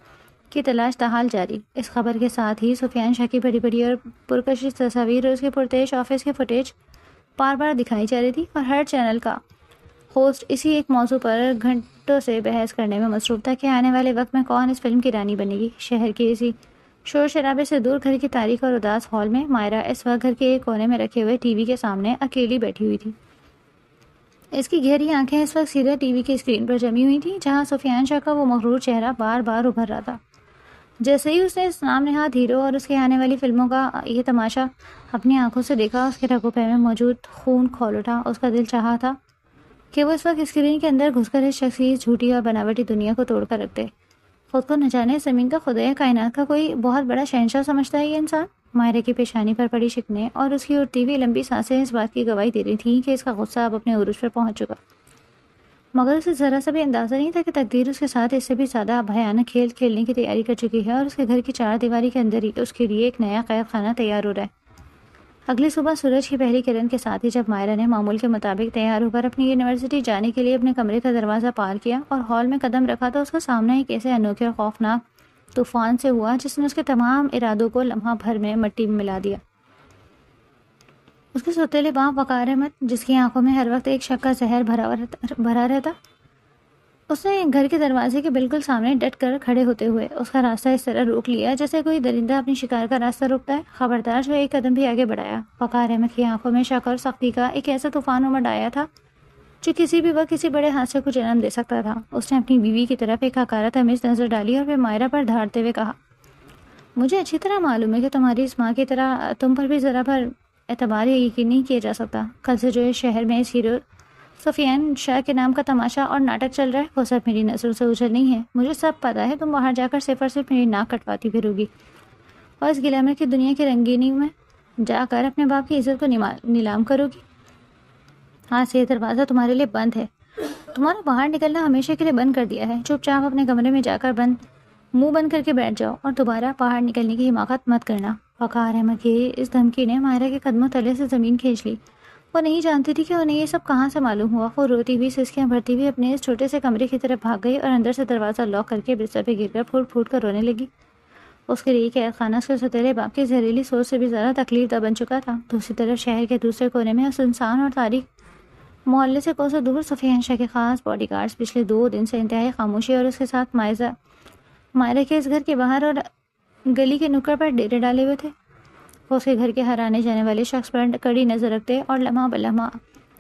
Speaker 1: کی تلاش تاحال جاری. اس خبر کے ساتھ ہی سفیان شاہ کی بڑی بڑی اور پرکشش تصاویر اور اس کے پرتعیش آفس کے فوٹیج بار بار دکھائی جا رہی تھی، اور ہر چینل کا ہوسٹ اسی ایک موضوع پر گھنٹوں سے بحث کرنے میں مصروف تھا کہ آنے والے وقت میں کون اس فلم کی رانی بنے گی. شہر کے اسی شور شرابے سے دور گھر کی تاریخ اور اداس ہال میں مائرہ اس وقت گھر کے ایک کونے میں رکھے ہوئے ٹی وی کے سامنے اکیلی بیٹھی ہوئی تھی. اس کی گہری آنکھیں اس وقت سیدھے ٹی وی کی اسکرین پر جمی ہوئی تھیں جہاں سفیان شاہ کا وہ مغرور چہرہ بار بار ابھر رہا تھا. جیسے ہی اس نے اس نام نہاد ہیرو اور اس کے آنے والی فلموں کا یہ تماشا اپنی آنکھوں سے دیکھا، اس کے رگوں پہ میں موجود خون کھول اٹھا. اس کا دل چاہا تھا کہ وہ اس وقت اسکرین کے اندر گھس کر اس شخصی جھوٹی اور بناوٹی دنیا کو توڑ کر رکھ دے. خود کو نہ جانے زمین کا خدا یا کائنات کا کوئی بہت بڑا شہنشاہ سمجھتا ہے یہ انسان. مائرہ کی پیشانی پر پڑی شکنیں اور اس کی اڑتی ہوئی لمبی سانسیں اس بات کی گواہی دے رہی تھیں کہ اس کا غصہ اب اپنے عروج پر پہنچ چکا، مگر اسے ذرا سا بھی اندازہ نہیں تھا کہ تقدیر اس کے ساتھ اس سے بھی زیادہ بھیانک کھیل کھیلنے کی تیاری کر چکی ہے اور اس کے گھر کی چار دیواری کے اندر ہی اس کے لیے ایک نیا قید خانہ تیار ہو رہا ہے. اگلی صبح سورج کی پہلی کرن کے ساتھ ہی جب مائرہ نے معمول کے مطابق تیار ہو کر اپنی یونیورسٹی جانے کے لیے اپنے کمرے کا دروازہ پار کیا اور ہال میں قدم رکھا تو اس کا سامنا ایک ایسے انوکھے اور خوفناک طوفان سے ہوا جس نے اس کے تمام ارادوں کو لمحہ بھر میں مٹی میں ملا دیا. اس کے ستیلے باپ وقار احمد، جس کی آنکھوں میں ہر وقت ایک شک کا زہر بھرا رہتا، اس نے گھر کے دروازے کے بالکل سامنے ڈٹ کر کھڑے ہوتے ہوئے اس کا راستہ اس طرح روک لیا جیسے کوئی درندہ اپنی شکار کا راستہ روکتا ہے. خبردار جو ایک قدم بھی آگے بڑھایا. وقار احمد کی آنکھوں میں شک اور سختی کا ایک ایسا طوفان امڈ آیا تھا جو کسی بھی وقت کسی بڑے حادثے کو جنم دے سکتا تھا. اس نے اپنی بیوی کی طرف ایک حقارت آمیز نظر ڈالی اور پھر مائرہ پر دھاڑتے ہوئے کہا، مجھے اچھی طرح معلوم ہے کہ تمہاری اس ماں کی طرح تم پر بھی ذرا پر اعتبار یا یقین نہیں کیا جا سکتا. کل سے جو اس شہر میں اس ہیرو سفیان شاہ کے نام کا تماشا اور ناٹک چل رہا ہے، وہ سب میری نظروں سے اوجھل نہیں ہے۔ مجھے سب پتا ہے تم باہر جا کر صرف اور صرف میری ناک کٹواتی پھرو گی اور اس گلیمر کی دنیا کی رنگینی میں جا کر اپنے باپ کی عزت کو نیلام کرو گی۔ ہاں سے یہ دروازہ تمہارے لیے بند ہے، تمہارا باہر نکلنا ہمیشہ کے لیے بند کر دیا ہے۔ چپ چاپ اپنے کمرے میں جا کر منہ بند کر کے بیٹھ جاؤ اور دوبارہ باہر نکلنے کی حماقت مت کرنا۔ وقار احمد کی اس دھمکی نے ماہرہ کے قدموں تلے سے زمین کھینچ لی۔ وہ نہیں جانتی تھی کہ انہیں یہ سب کہاں سے معلوم ہوا۔ وہ روتی ہوئی سسکیاں بھرتی ہوئی اپنے اس چھوٹے سے کمرے کی طرف بھاگ گئی اور اندر سے دروازہ لاک کر کے بستر پہ گر کر پھوٹ پھوٹ کر رونے لگی۔ اس کے لیے قید خانہ اس کے ستیلے باپ کی زہریلی سوچ سے بھی زیادہ تکلیف دہ بن چکا تھا۔ دوسری طرف شہر کے دوسرے کونے میں اس انسان اور تاریخ محلے سے کوسوں دور سفیان شاہ کے خاص باڈی گارڈز پچھلے 2 دن سے انتہائی خاموشی اور اس کے ساتھ مائرہ کے اس گھر کے باہر اور گلی کے نکڑ پر ڈیرے ڈالے ہوئے تھے۔ وہ اس کے گھر کے ہر آنے جانے والے شخص پر کڑی نظر رکھتے اور لمحہ بلمحہ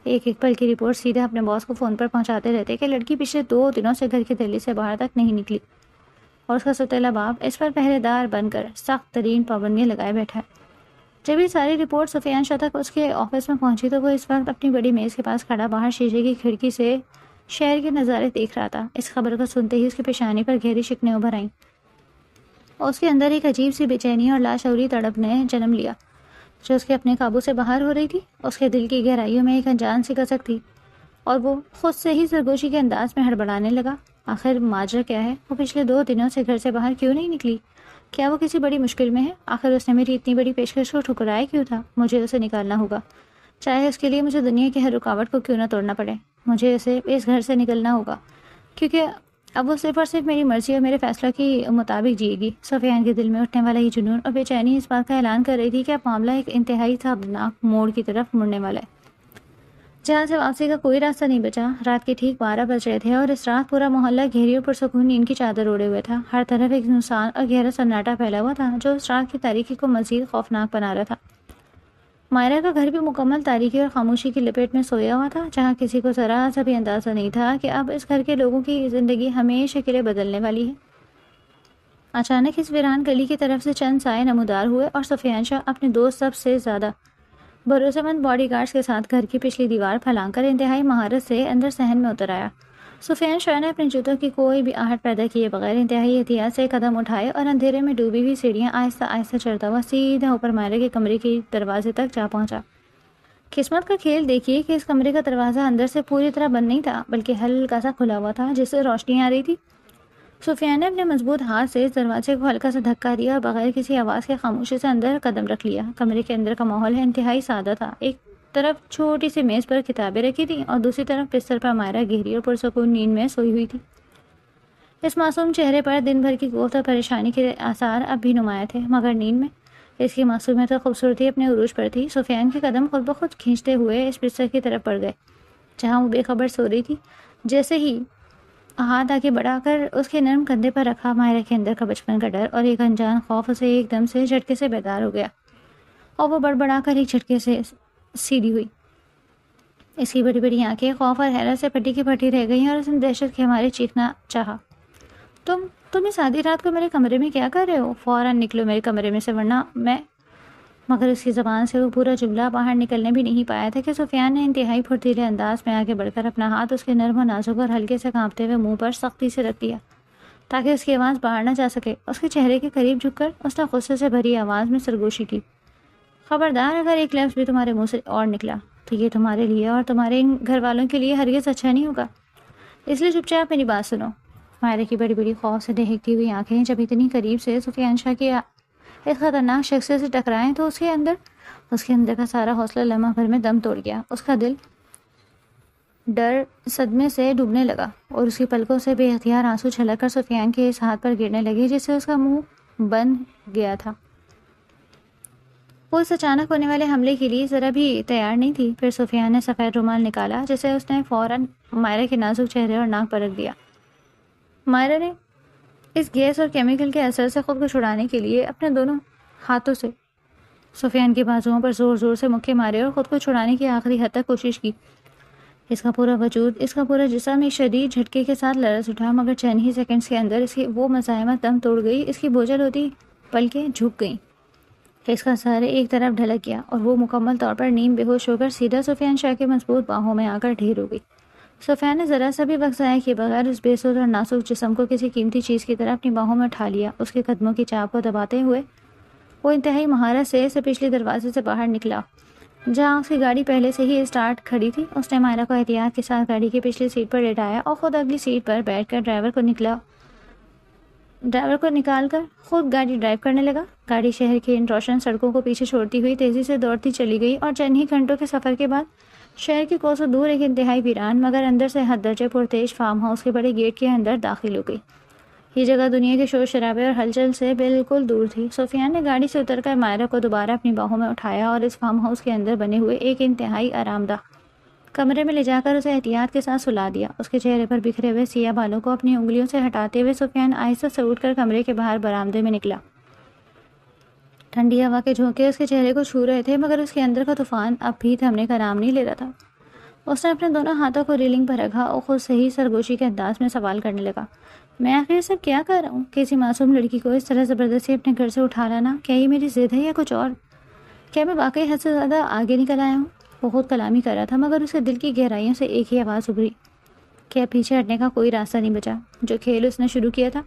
Speaker 1: ایک پل کی رپورٹ سیدھے اپنے باس کو فون پر پہنچاتے رہتے کہ لڑکی پچھلے 2 دنوں سے گھر کی دہلیز سے باہر تک نہیں نکلی اور اس کا ستیلا باپ اس پر پہرے دار بن کر سخت ترین پابندیاں لگائے بیٹھا ہے۔ جب یہ ساری رپورٹ سفیان شاہ تک اس کے آفس میں پہنچی تو وہ اس وقت اپنی بڑی میز کے پاس کھڑا باہر شیشے کی کھڑکی سے شہر کے نظارے دیکھ رہا تھا۔ اس خبر کو سنتے ہی اس کی پیشانی پر گہری شکنیں ابھر آئیں اور اس کے اندر ایک عجیب سی بے چینی اور لاشعوری تڑپ نے جنم لیا جو اس کے اپنے قابو سے باہر ہو رہی تھی۔ اس کے دل کی گہرائیوں میں ایک انجان سی کسک تھی اور وہ خود سے ہی سرگوشی کے انداز میں ہڑبڑانے لگا۔ آخر ماجرا کیا ہے؟ وہ پچھلے 2 دنوں سے گھر سے باہر کیوں نہیں نکلی؟ کیا وہ کسی بڑی مشکل میں ہے؟ آخر اس نے میری اتنی بڑی پیشکش کو ٹھکرایا کیوں تھا؟ مجھے اسے نکالنا ہوگا، چاہے اس کے لیے مجھے دنیا کی ہر رکاوٹ کو کیوں نہ توڑنا پڑے۔ مجھے اسے اس گھر سے نکلنا ہوگا کیونکہ اب وہ صرف اور صرف میری مرضی اور میرے فیصلہ کے مطابق جیے گی۔ سفیان کے دل میں اٹھنے والا یہ جنون اور بے چینی اس بات کا اعلان کر رہی تھی کہ اب معاملہ ایک انتہائی خوفناک موڑ کی طرف مڑنے والا ہے جہاں سے واپسی کا کوئی راستہ نہیں بچا۔ رات کے ٹھیک 12 بج رہے تھے اور اس رات پورا محلہ گہری اور پرسکون نیند کی چادر اوڑے ہوئے تھا۔ ہر طرف ایک نقصان اور گہرا سناٹا پھیلا ہوا تھا جو اس رات کی تاریکی کو مزید خوفناک بنا رہا تھا۔ مائرہ کا گھر بھی مکمل تاریکی اور خاموشی کی لپیٹ میں سویا ہوا تھا جہاں کسی کو ذرا سا بھی اندازہ نہیں تھا کہ اب اس گھر کے لوگوں کی زندگی ہمیشہ کے لیے بدلنے والی ہے۔ اچانک اس ویران گلی کی طرف سے چند سائے نمودار ہوئے اور سفیان شاہ اپنے 2 سب سے زیادہ بھروسے مند باڈی گارڈز کے ساتھ گھر کی پچھلی دیوار پھیلا کر انتہائی مہارت سے اندر صحن میں اتر آیا۔ سفیان شاہ نے اپنے جوتوں کی کوئی بھی آہٹ پیدا کیے بغیر انتہائی احتیاط سے قدم اٹھائے اور اندھیرے میں ڈوبی ہوئی سیڑھیاں آہستہ آہستہ چڑھتا ہوا سیدھا اوپر مائرہ کے کمرے کے دروازے تک جا پہنچا۔ قسمت کا کھیل دیکھیے کہ اس کمرے کا دروازہ اندر سے پوری طرح بند نہیں تھا بلکہ ہلکا سا کھلا ہوا تھا جس سے روشنی آ رہی تھی۔ سفیان نے اپنے مضبوط ہاتھ سے اس دروازے کو ہلکا سا دھکا دیا اور بغیر کسی آواز کے خاموشی سے اندر قدم رکھ لیا۔ کمرے کے اندر کا ماحول انتہائی سادہ تھا۔ ایک طرف چھوٹی سی میز پر کتابیں رکھی تھیں اور دوسری طرف بستر پر مائرہ گہری اور پرسکون نیند میں سوئی ہوئی تھی۔ اس معصوم چہرے پر دن بھر کی کوفت اور پریشانی کے آثار اب بھی نمایاں تھے مگر نیند میں اس کی معصومیت اور خوبصورتی اپنے عروج پر تھی۔ سفیان کے قدم خود بخود کھینچتے ہوئے اس بستر کی طرف بڑھ گئے جہاں وہ بے خبر سو رہی تھی۔ جیسے ہی ہاتھ آگے بڑھا کر اس کے نرم کندھے پر رکھا، مائرہ کے اندر کا بچپن کا ڈر اور ایک انجان خوف اسے ایک دم سے جھٹکے سے بیدار ہو گیا اور وہ بڑبڑا کر ایک جھٹکے سے سیدھی ہوئی۔ اس کی بڑی بڑی آنکھیں خوف اور حیرت سے پھٹی کی پھٹی رہ گئیں اور اس نے دہشت کے مارے چیخنا چاہا، تم اس آدھی رات کو میرے کمرے میں کیا کر رہے ہو؟ فوراً نکلو میرے کمرے میں سے ورنہ میں… مگر اس کی زبان سے وہ پورا جملہ باہر نکلنے بھی نہیں پایا تھا کہ سفیان نے انتہائی پھرتیلے انداز میں آگے بڑھ کر اپنا ہاتھ اس کے نرم و نازک اور ہلکے سے کانپتے ہوئے منہ پر سختی سے رکھ دیا تاکہ اس کی آواز باہر نہ جا سکے۔ اس کے چہرے کے قریب جھک کر اس نے غصے سے بھری آواز میں سرگوشی کی، خبردار اگر ایک لفظ بھی تمہارے منہ سے اور نکلا تو یہ تمہارے لیے اور تمہارے ان گھر والوں کے لیے ہرگز اچھا نہیں ہوگا، اس لیے چپ چاپ میری بات سنو۔ مائرہ کی بڑی بڑی خوف سے دہکتی ہوئی آنکھیں جب اتنی قریب سے سفیان شاہ کی اس خطرناک شخصیت سے ٹکرائیں تو اس کے اندر کا سارا حوصلہ لمحہ بھر میں دم توڑ گیا۔ اس کا دل ڈر صدمے سے ڈوبنے لگا اور اس کی پلکوں سے بے اختیار آنسو چھلک کر سفیان کے اس ہاتھ پر گرنے لگے جس سے اس کا منہ بند گیا تھا۔ وہ اس اچانک ہونے والے حملے کے لیے ذرا بھی تیار نہیں تھی۔ پھر سفیان نے سفید رومال نکالا جسے اس نے فوراً مائرہ کے نازک چہرے اور ناک پر رکھ دیا۔ مائرہ نے اس گیس اور کیمیکل کے اثر سے خود کو چھڑانے کے لیے اپنے دونوں ہاتھوں سے سفیان کے بازوؤں پر زور زور سے مکے مارے اور خود کو چھڑانے کی آخری حد تک کوشش کی۔ اس کا پورا وجود، اس کا پورا جسم ایک شدید جھٹکے کے ساتھ لرز اٹھا مگر چند ہی سیکنڈز کے اندر اس کی وہ مزاحمت دم توڑ گئی۔ اس کی بوجھل ہوتی پلکیں جھک گئیں، اس کا سر ایک طرف ڈھلک گیا اور وہ مکمل طور پر نیم بے ہوش ہو کر سیدھا سفیان شاہ کے مضبوط باہوں میں آ کر ڈھیر ہو گئی۔ سفیان نے ذرا سا بھی وقت ضائع کیے بغیر اس بے سود اور نازک جسم کو کسی قیمتی چیز کی طرح اپنی باہوں میں اٹھا لیا۔ اس کے قدموں کی چاپ کو دباتے ہوئے وہ انتہائی مہارت سے پچھلے دروازے سے باہر نکلا جہاں اس کی گاڑی پہلے سے ہی اسٹارٹ کھڑی تھی۔ اس نے مائرہ کو احتیاط کے ساتھ گاڑی کی پچھلی سیٹ پر لٹایا اور خود اگلی سیٹ پر بیٹھ کر ڈرائیور کو نکال کر خود گاڑی ڈرائیو کرنے لگا۔ گاڑی شہر کی ان روشن سڑکوں کو پیچھے چھوڑتی ہوئی تیزی سے دوڑتی چلی گئی اور چند ہی گھنٹوں کے سفر کے بعد شہر کے کوسوں دور ایک انتہائی ویران مگر اندر سے حد درجے پرتیش فارم ہاؤس کے بڑے گیٹ کے اندر داخل ہو گئی۔ یہ جگہ دنیا کے شور شرابے اور ہلچل سے بالکل دور تھی۔ سفیان نے گاڑی سے اتر کر مائرہ کو دوبارہ اپنی باہوں میں اٹھایا اور اس فارم ہاؤس کے اندر بنے ہوئے ایک انتہائی آرام دہ کمرے میں لے جا کر اسے احتیاط کے ساتھ سلا دیا۔ اس کے چہرے پر بکھرے ہوئے سیاہ بالوں کو اپنی انگلیوں سے ہٹاتے ہوئے سفیان آہستہ سے اٹھ کر کمرے کے باہر برآمدے میں نکلا۔ ٹھنڈی ہوا کے جھونکے اس کے چہرے کو چھو رہے تھے مگر اس کے اندر کا طوفان اب بھی تھمنے کا نام نہیں لے رہا تھا۔ اس نے اپنے دونوں ہاتھوں کو ریلنگ پر رکھا اور خود سے ہی سرگوشی کے انداز میں سوال کرنے لگا، میں آخر سب کیا کر رہا ہوں؟ کسی معصوم لڑکی کو اس طرح زبردستی اپنے گھر سے اٹھا لانا، کیا یہ میری ضد ہے یا کچھ اور؟ کیا میں واقعی حد سے زیادہ آگے نکل آیا ہوں؟ وہ خود کلامی کر رہا تھا مگر اس کے دل کی گہرائیوں سے ایک ہی آواز ابھری کہ اب پیچھے ہٹنے کا کوئی راستہ نہیں بچا۔ جو کھیل اس نے شروع کیا تھا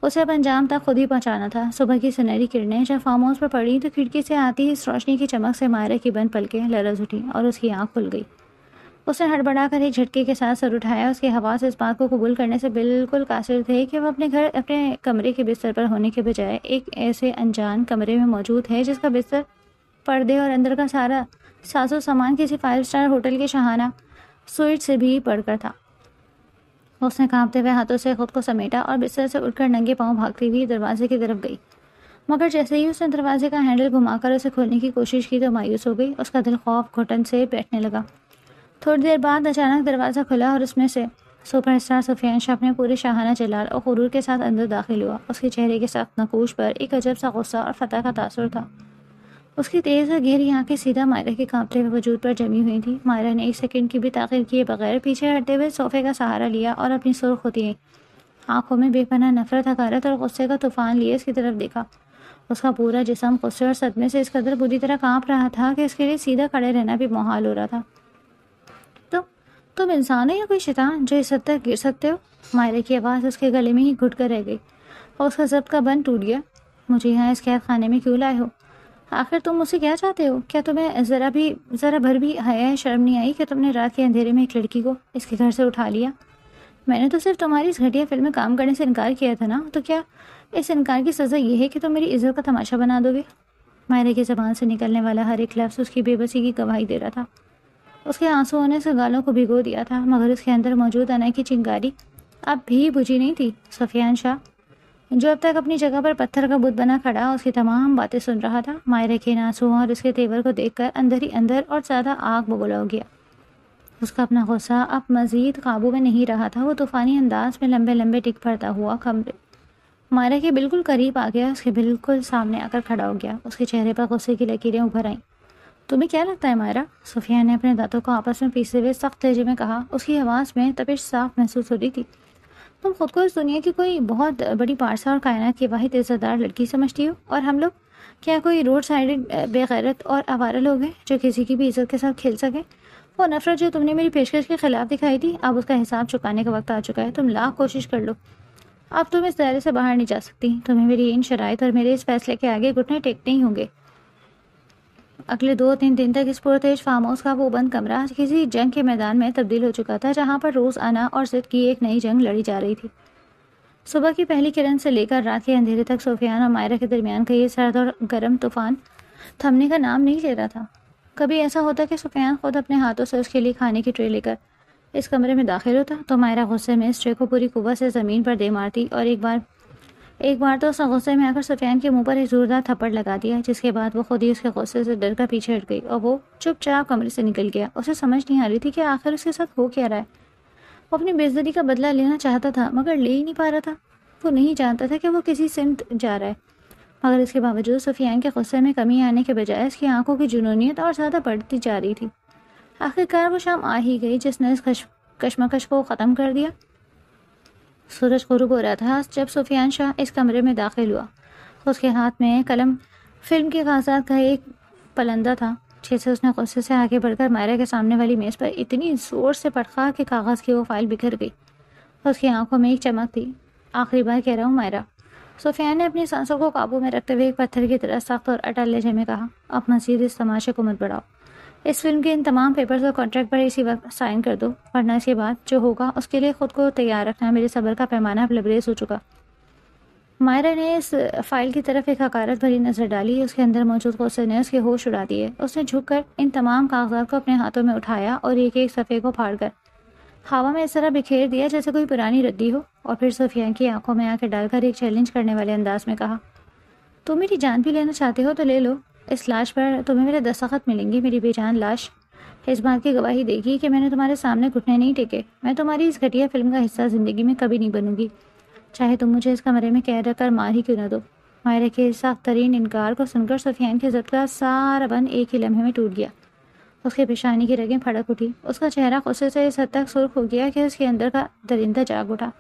Speaker 1: اسے اب انجام تک خود ہی پہنچانا تھا۔ صبح کی سنہری کرنیں جب فارم ہاؤس پر پڑی تو کھڑکی سے آتی اس روشنی کی چمک سے مائرہ کی بند پلکیں لرز اٹھی اور اس کی آنکھ کھل گئی۔ اس نے ہڑبڑا کر ایک جھٹکے کے ساتھ سر اٹھایا۔ اس کے حواس اس بات کو قبول کرنے سے بالکل قاصر تھے کہ وہ اپنے کمرے کے بستر پر ہونے کے بجائے ایک ایسے انجان کمرے میں موجود ہے جس کا بستر، پردے اور اندر کا سارا ساز و سامان کسی 5 اسٹار ہوٹل کے شاہانہ سوئٹ سے بھی بڑھ کر تھا۔ اس نے کانپتے ہوئے ہاتھوں سے خود کو سمیٹا اور بستر سے اٹھ کر ننگے پاؤں بھاگتی ہوئی دروازے کی طرف گئی مگر جیسے ہی اس نے دروازے کا ہینڈل گھما کر اسے کھولنے کی کوشش کی تو مایوس ہو گئی۔ اس کا دل خوف گھٹن سے بیٹھنے لگا۔ تھوڑی دیر بعد اچانک دروازہ کھلا اور اس میں سے سپر اسٹار سفیان شاہ اپنے پورے شاہانہ جلال اور غرور کے ساتھ اندر داخل ہوا۔ اس کے چہرے کے سخت نقوش پر ایک عجب سا غصہ اور فتح کا تاثر تھا۔ اس کی تیز اور گہری آنکھیں سیدھا مائرہ کے کانپتے ہوئے وجود پر جمی ہوئی تھیں۔ مائرہ نے ایک سیکنڈ کی بھی تاخیر کیے بغیر پیچھے ہٹتے ہوئے صوفے کا سہارا لیا اور اپنی سرخ ہوتی آنکھوں میں بے پناہ نفرت، حقارت اور غصے کا طوفان لیے اس کی طرف دیکھا۔ اس کا پورا جسم غصے اور صدمے سے اس قدر بری طرح کانپ رہا تھا کہ اس کے لیے سیدھا کھڑے رہنا بھی محال ہو رہا تھا۔ تم انسان ہو یا کوئی شیطان جو اس حد تک گر سکتے ہو؟ مائرہ کی آواز اس کے گلے میں ہی گھٹ کر رہ گئی اور اس کا ضبط کا بند ٹوٹ گیا۔ مجھے یہاں اس قید خانے میں کیوں لائے ہو؟ آخر تم مجھ سے کیا چاہتے ہو؟ کیا تمہیں ذرا بھر بھی حیا شرم نہیں آئی کہ تم نے رات کے اندھیرے میں ایک لڑکی کو اس کے گھر سے اٹھا لیا؟ میں نے تو صرف تمہاری اس گھٹیا فلم میں کام کرنے سے انکار کیا تھا نا، تو کیا اس انکار کی سزا یہ ہے کہ تم میری عزت کا تماشا بنا دو گے؟ مائرہ کی زبان سے نکلنے والا ہر ایک لفظ اس کی بے بسی کی گواہی دے رہا تھا۔ اس کے آنسوؤں نے اس کے گالوں کو بھگو دیا تھا مگر اس کے اندر موجود انا کی چنگاری اب بھی بجھی نہیں تھی۔ سفیان شاہ جو اب تک اپنی جگہ پر پتھر کا بت بنا کھڑا اس کی تمام باتیں سن رہا تھا، مائرہ کے آنسوؤں اور اس کے تیور کو دیکھ کر اندر ہی اندر اور زیادہ آگ ببولا ہو گیا۔ اس کا اپنا غصہ اب مزید قابو میں نہیں رہا تھا۔ وہ طوفانی انداز میں لمبے لمبے ٹک پڑتا ہوا کمرے مائرہ کے بالکل قریب آ گیا، اس کے بالکل سامنے آ کر کھڑا ہو گیا۔ اس کے چہرے پر غصے کی لکیریں ابھر آئیں۔ تمہیں کیا لگتا ہے مائرہ؟ سفیان نے اپنے دانتوں کو آپس میں پیستے ہوئے سخت لہجے میں کہا۔ اس کی آواز میں تپش صاف محسوس ہو رہی تھی۔ تم خود کو اس دنیا کی کوئی بہت بڑی پارسا اور کائنات کی واحد عزت دار لڑکی سمجھتی ہو، اور ہم لوگ کیا کوئی روڈ سائڈ بے غیرت اور آوارہ لوگ ہیں جو کسی کی بھی عزت کے ساتھ کھیل سکیں؟ وہ نفرت جو تم نے میری پیشکش کے خلاف دکھائی تھی، اب اس کا حساب چکانے کا وقت آ چکا ہے۔ تم لاکھ کوشش کر لو، اب تم اس دائرے سے باہر نہیں جا سکتی۔ تمہیں میری ان شرائط اور میرے اس فیصلے کے آگے گھٹنے ٹیکنے ہی ہوں گے۔ اگلے 2-3 دن تک اس پرتیش فارم ہاؤس کا وہ بند کمرہ کسی جنگ کے میدان میں تبدیل ہو چکا تھا جہاں پر روز آنا اور ضد کی ایک نئی جنگ لڑی جا رہی تھی۔ صبح کی پہلی کرن سے لے کر رات کے اندھیرے تک سفیان اور مائرہ کے درمیان کا یہ سرد اور گرم طوفان تھمنے کا نام نہیں لے رہا تھا۔ کبھی ایسا ہوتا کہ سفیان خود اپنے ہاتھوں سے اس کے لیے کھانے کی ٹرے لے کر اس کمرے میں داخل ہوتا تو مائرہ غصے میں اس ٹرے کو پوری قوت سے زمین پر دے مارتی اور ایک بار تو اس نے غصے میں آ کر سفیان کے منہ پر ایک زوردار تھپڑ لگا دیا، جس کے بعد وہ خود ہی اس کے غصے سے ڈر کر پیچھے ہٹ گئی اور وہ چپ چاپ کمرے سے نکل گیا۔ اسے سمجھ نہیں آ رہی تھی کہ آخر اس کے ساتھ ہو کیا رہا ہے۔ وہ اپنی بے عزتی کا بدلہ لینا چاہتا تھا مگر لے ہی نہیں پا رہا تھا۔ وہ نہیں جانتا تھا کہ وہ کسی سمت جا رہا ہے، مگر اس کے باوجود سفیان کے غصے میں کمی آنے کے بجائے اس کی آنکھوں کی جنونیت اور زیادہ بڑھتی جا رہی تھی۔ آخرکار وہ شام آ ہی گئی جس نے اس کشمکش کو ختم کر دیا۔ سورج غروب ہو رہا تھا جب سفیان شاہ اس کمرے میں داخل ہوا۔ اس کے ہاتھ میں قلم فلم کے کاغذات کا ایک پلندہ تھا جیسے اس نے غصے سے آگے بڑھ کر مائرا کے سامنے والی میز پر اتنی زور سے پٹخا کہ کاغذ کی وہ فائل بکھر گئی۔ اس کی آنکھوں میں ایک چمک تھی۔ آخری بار کہہ رہا ہوں مائرا۔ سفیان نے اپنی سانسوں کو قابو میں رکھتے ہوئے ایک پتھر کی طرح سخت اور اٹل لہجے میں کہا، اب مزید اس تماشے کو مت بڑھاؤ۔ اس فلم کے ان تمام پیپرز اور کانٹریکٹ پر اسی وقت سائن کر دو، ورنہ اس کے بعد جو ہوگا اس کے لیے خود کو تیار رکھنا۔ میرے صبر کا پیمانہ اب لبریز ہو چکا۔ مائرا نے اس فائل کی طرف ایک حقارت بھری نظر ڈالی۔ اس کے اندر موجود غصے نے اس کے ہوش اڑا دیے۔ اس نے جھک کر ان تمام کاغذات کو اپنے ہاتھوں میں اٹھایا اور ایک ایک صفحے کو پھاڑ کر ہوا میں اس طرح بکھیر دیا جیسے کوئی پرانی ردی ہو، اور پھر سفیان کی آنکھوں میں آنکھیں ڈال کر ایک چیلنج کرنے والے انداز میں کہا، تم میری جان بھی لینا چاہتے ہو تو لے لو۔ اس لاش پر تمہیں میرے دستخط ملیں گے۔ میری بے جان لاش اس بات کی گواہی دے گی کہ میں نے تمہارے سامنے گھٹنے نہیں ٹیکے۔ میں تمہاری اس گھٹیا فلم کا حصہ زندگی میں کبھی نہیں بنوں گی، چاہے تم مجھے اس کمرے میں قید رکھ کر مار ہی کیوں نہ دو۔ مائرا کے سخت ترین انکار کو سن کر سفیان کے ضبط کا سارا بند ایک ہی لمحے میں ٹوٹ گیا۔ اس کے پیشانی کی رگیں پھڑک اٹھی۔ اس کا چہرہ غصے سے اس حد تک سرخ ہو گیا کہ اس کے اندر کا درندہ جاگ اٹھا۔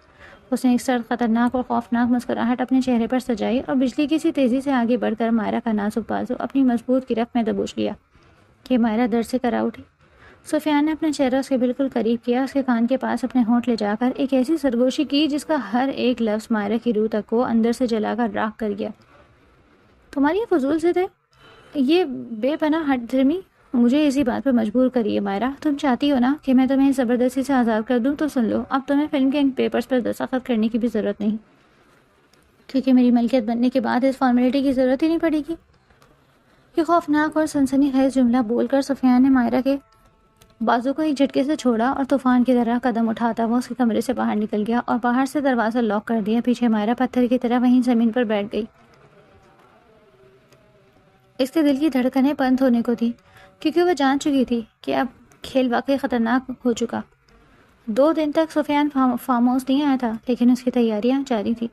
Speaker 1: اس نے ایک سرد، خطرناک اور خوفناک مسکراہٹ اپنے چہرے پر سجائی اور بجلی کی سی تیزی سے آگے بڑھ کر مائرا کا نازک بازو اپنی مضبوط گرفت میں دبوچ لیا کہ مائرا درد سے کرا اٹھی۔ سفیان نے اپنا چہرہ اس کے بالکل قریب کیا، اس کے کان کے پاس اپنے ہونٹ لے جا کر ایک ایسی سرگوشی کی جس کا ہر ایک لفظ مائرا کی روح تک کو اندر سے جلا کر راکھ کر گیا۔ تمہاری یہ فضول ضد ہے، یہ بے پناہ ہٹ دھرمی مجھے اسی بات پر مجبور کریے۔ مائرا، تم چاہتی ہو نا کہ میں تمہیں زبردستی سے آزاد کر دوں تو سن لو، اب تمہیں فلم کے ان پیپرز پر دستخط کرنے کی بھی ضرورت نہیں، کیونکہ میری ملکیت بننے کے بعد اس فارمیلٹی کی ضرورت ہی نہیں پڑے گی۔ یہ خوفناک اور سنسنی خیز جملہ بول کر سفیان نے مائرا کے بازو کو ایک جھٹکے سے چھوڑا اور طوفان کی طرح قدم اٹھاتا وہ اس کے کمرے سے باہر نکل گیا اور باہر سے دروازہ لاک کر دیا۔ پیچھے مائرا پتھر کی طرح وہیں زمین پر بیٹھ گئی۔ اس کے دل کی دھڑکنیں بند ہونے کو تھی، کیونکہ وہ جان چکی تھی کہ اب کھیل واقعی خطرناک ہو چکا۔ 2 دن تک سفیان فارم ہاؤس نہیں آیا تھا، لیکن اس کی تیاریاں جاری تھی۔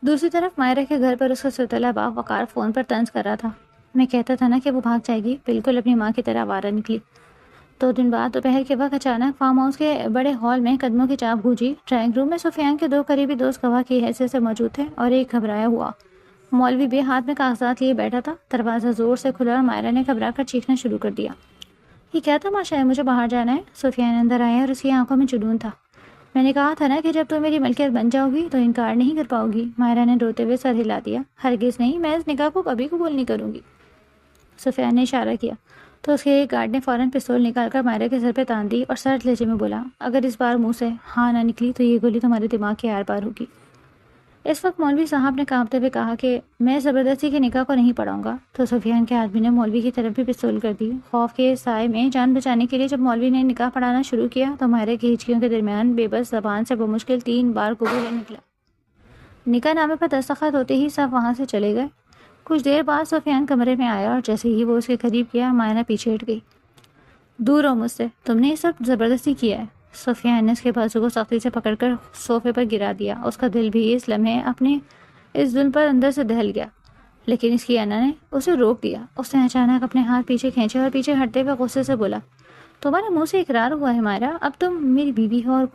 Speaker 1: دوسری طرف مائرا کے گھر پر اس کا سوتیلا باپ وقار فون پر طنز کر رہا تھا۔ میں کہتا تھا نا کہ وہ بھاگ جائے گی، بالکل اپنی ماں کی طرح آوارہ نکلی۔ 2 دن بعد دوپہر کے وقت اچانک فارم ہاؤس کے بڑے ہال میں قدموں کی چاپ گونجی۔ ڈرائنگ روم میں سفیان کے 2 قریبی دوست گواہ کی حیثیت سے موجود تھے اور ایک گھبرایا ہوا مولوی بھی ہاتھ میں کاغذات لیے بیٹھا تھا۔ دروازہ زور سے کھلا اور مائرا نے گھبرا کر چیخنا شروع کر دیا۔ یہ کیا تماشا ہے؟ مجھے باہر جانا ہے۔ سفیان اندر آیا اور اس کی آنکھوں میں جنون تھا۔ میں نے کہا تھا نا کہ جب تم میری ملکیت بن جاؤ گی تو انکار نہیں کر پاؤ گی۔ مائرا نے روتے ہوئے سر ہلا دیا۔ ہرگز نہیں، میں اس نکاح کو کبھی قبول نہیں کروں گی۔ سفیان نے اشارہ کیا تو اس کے ایک گارڈ نے فوراً پستول نکال کر مائرا کے سر پہ تان دی اور سرد لہجے میں بولا، اگر اس بار منہ سے ہاں نہ نکلی تو یہ گولی تمہارے دماغ کے آر پار ہوگی۔ اس وقت مولوی صاحب نے کانپتے ہوئے کہا کہ میں زبردستی کے نکاح کو نہیں پڑھاؤں گا۔ تو سفیان کے آدمی نے مولوی کی طرف بھی پستول کر دی۔ خوف کے سائے میں جان بچانے کے لیے جب مولوی نے نکاح پڑھانا شروع کیا تو مائرا کی ہچکیوں کے درمیان بے بس زبان سے بمشکل 3 بار قبول نکلا۔ نکاح نامے پر دستخط ہوتے ہی سب وہاں سے چلے گئے۔ کچھ دیر بعد سفیان کمرے میں آیا اور جیسے ہی وہ اس کے قریب کیا، مائرا پیچھے ہٹ گئی۔ دور ہو مجھ سے، تم نے یہ سب زبردستی کیا ہے۔ سفیان نے اس کے بازو کو سختی سے پکڑ کر صوفے پر گرا دیا۔ اس کا دل بھی اس لمحے اپنے اس ظلم پر اندر سے دہل گیا، لیکن اس کی انا نے اسے روک دیا۔ اس نے اچانک اپنے ہاتھ پیچھے کھینچے اور پیچھے ہٹتے ہوئے غصے سے بولا، تمہارے منہ سے اقرار ہوا ہے مائرا، اب تم میری بیوی ہو اور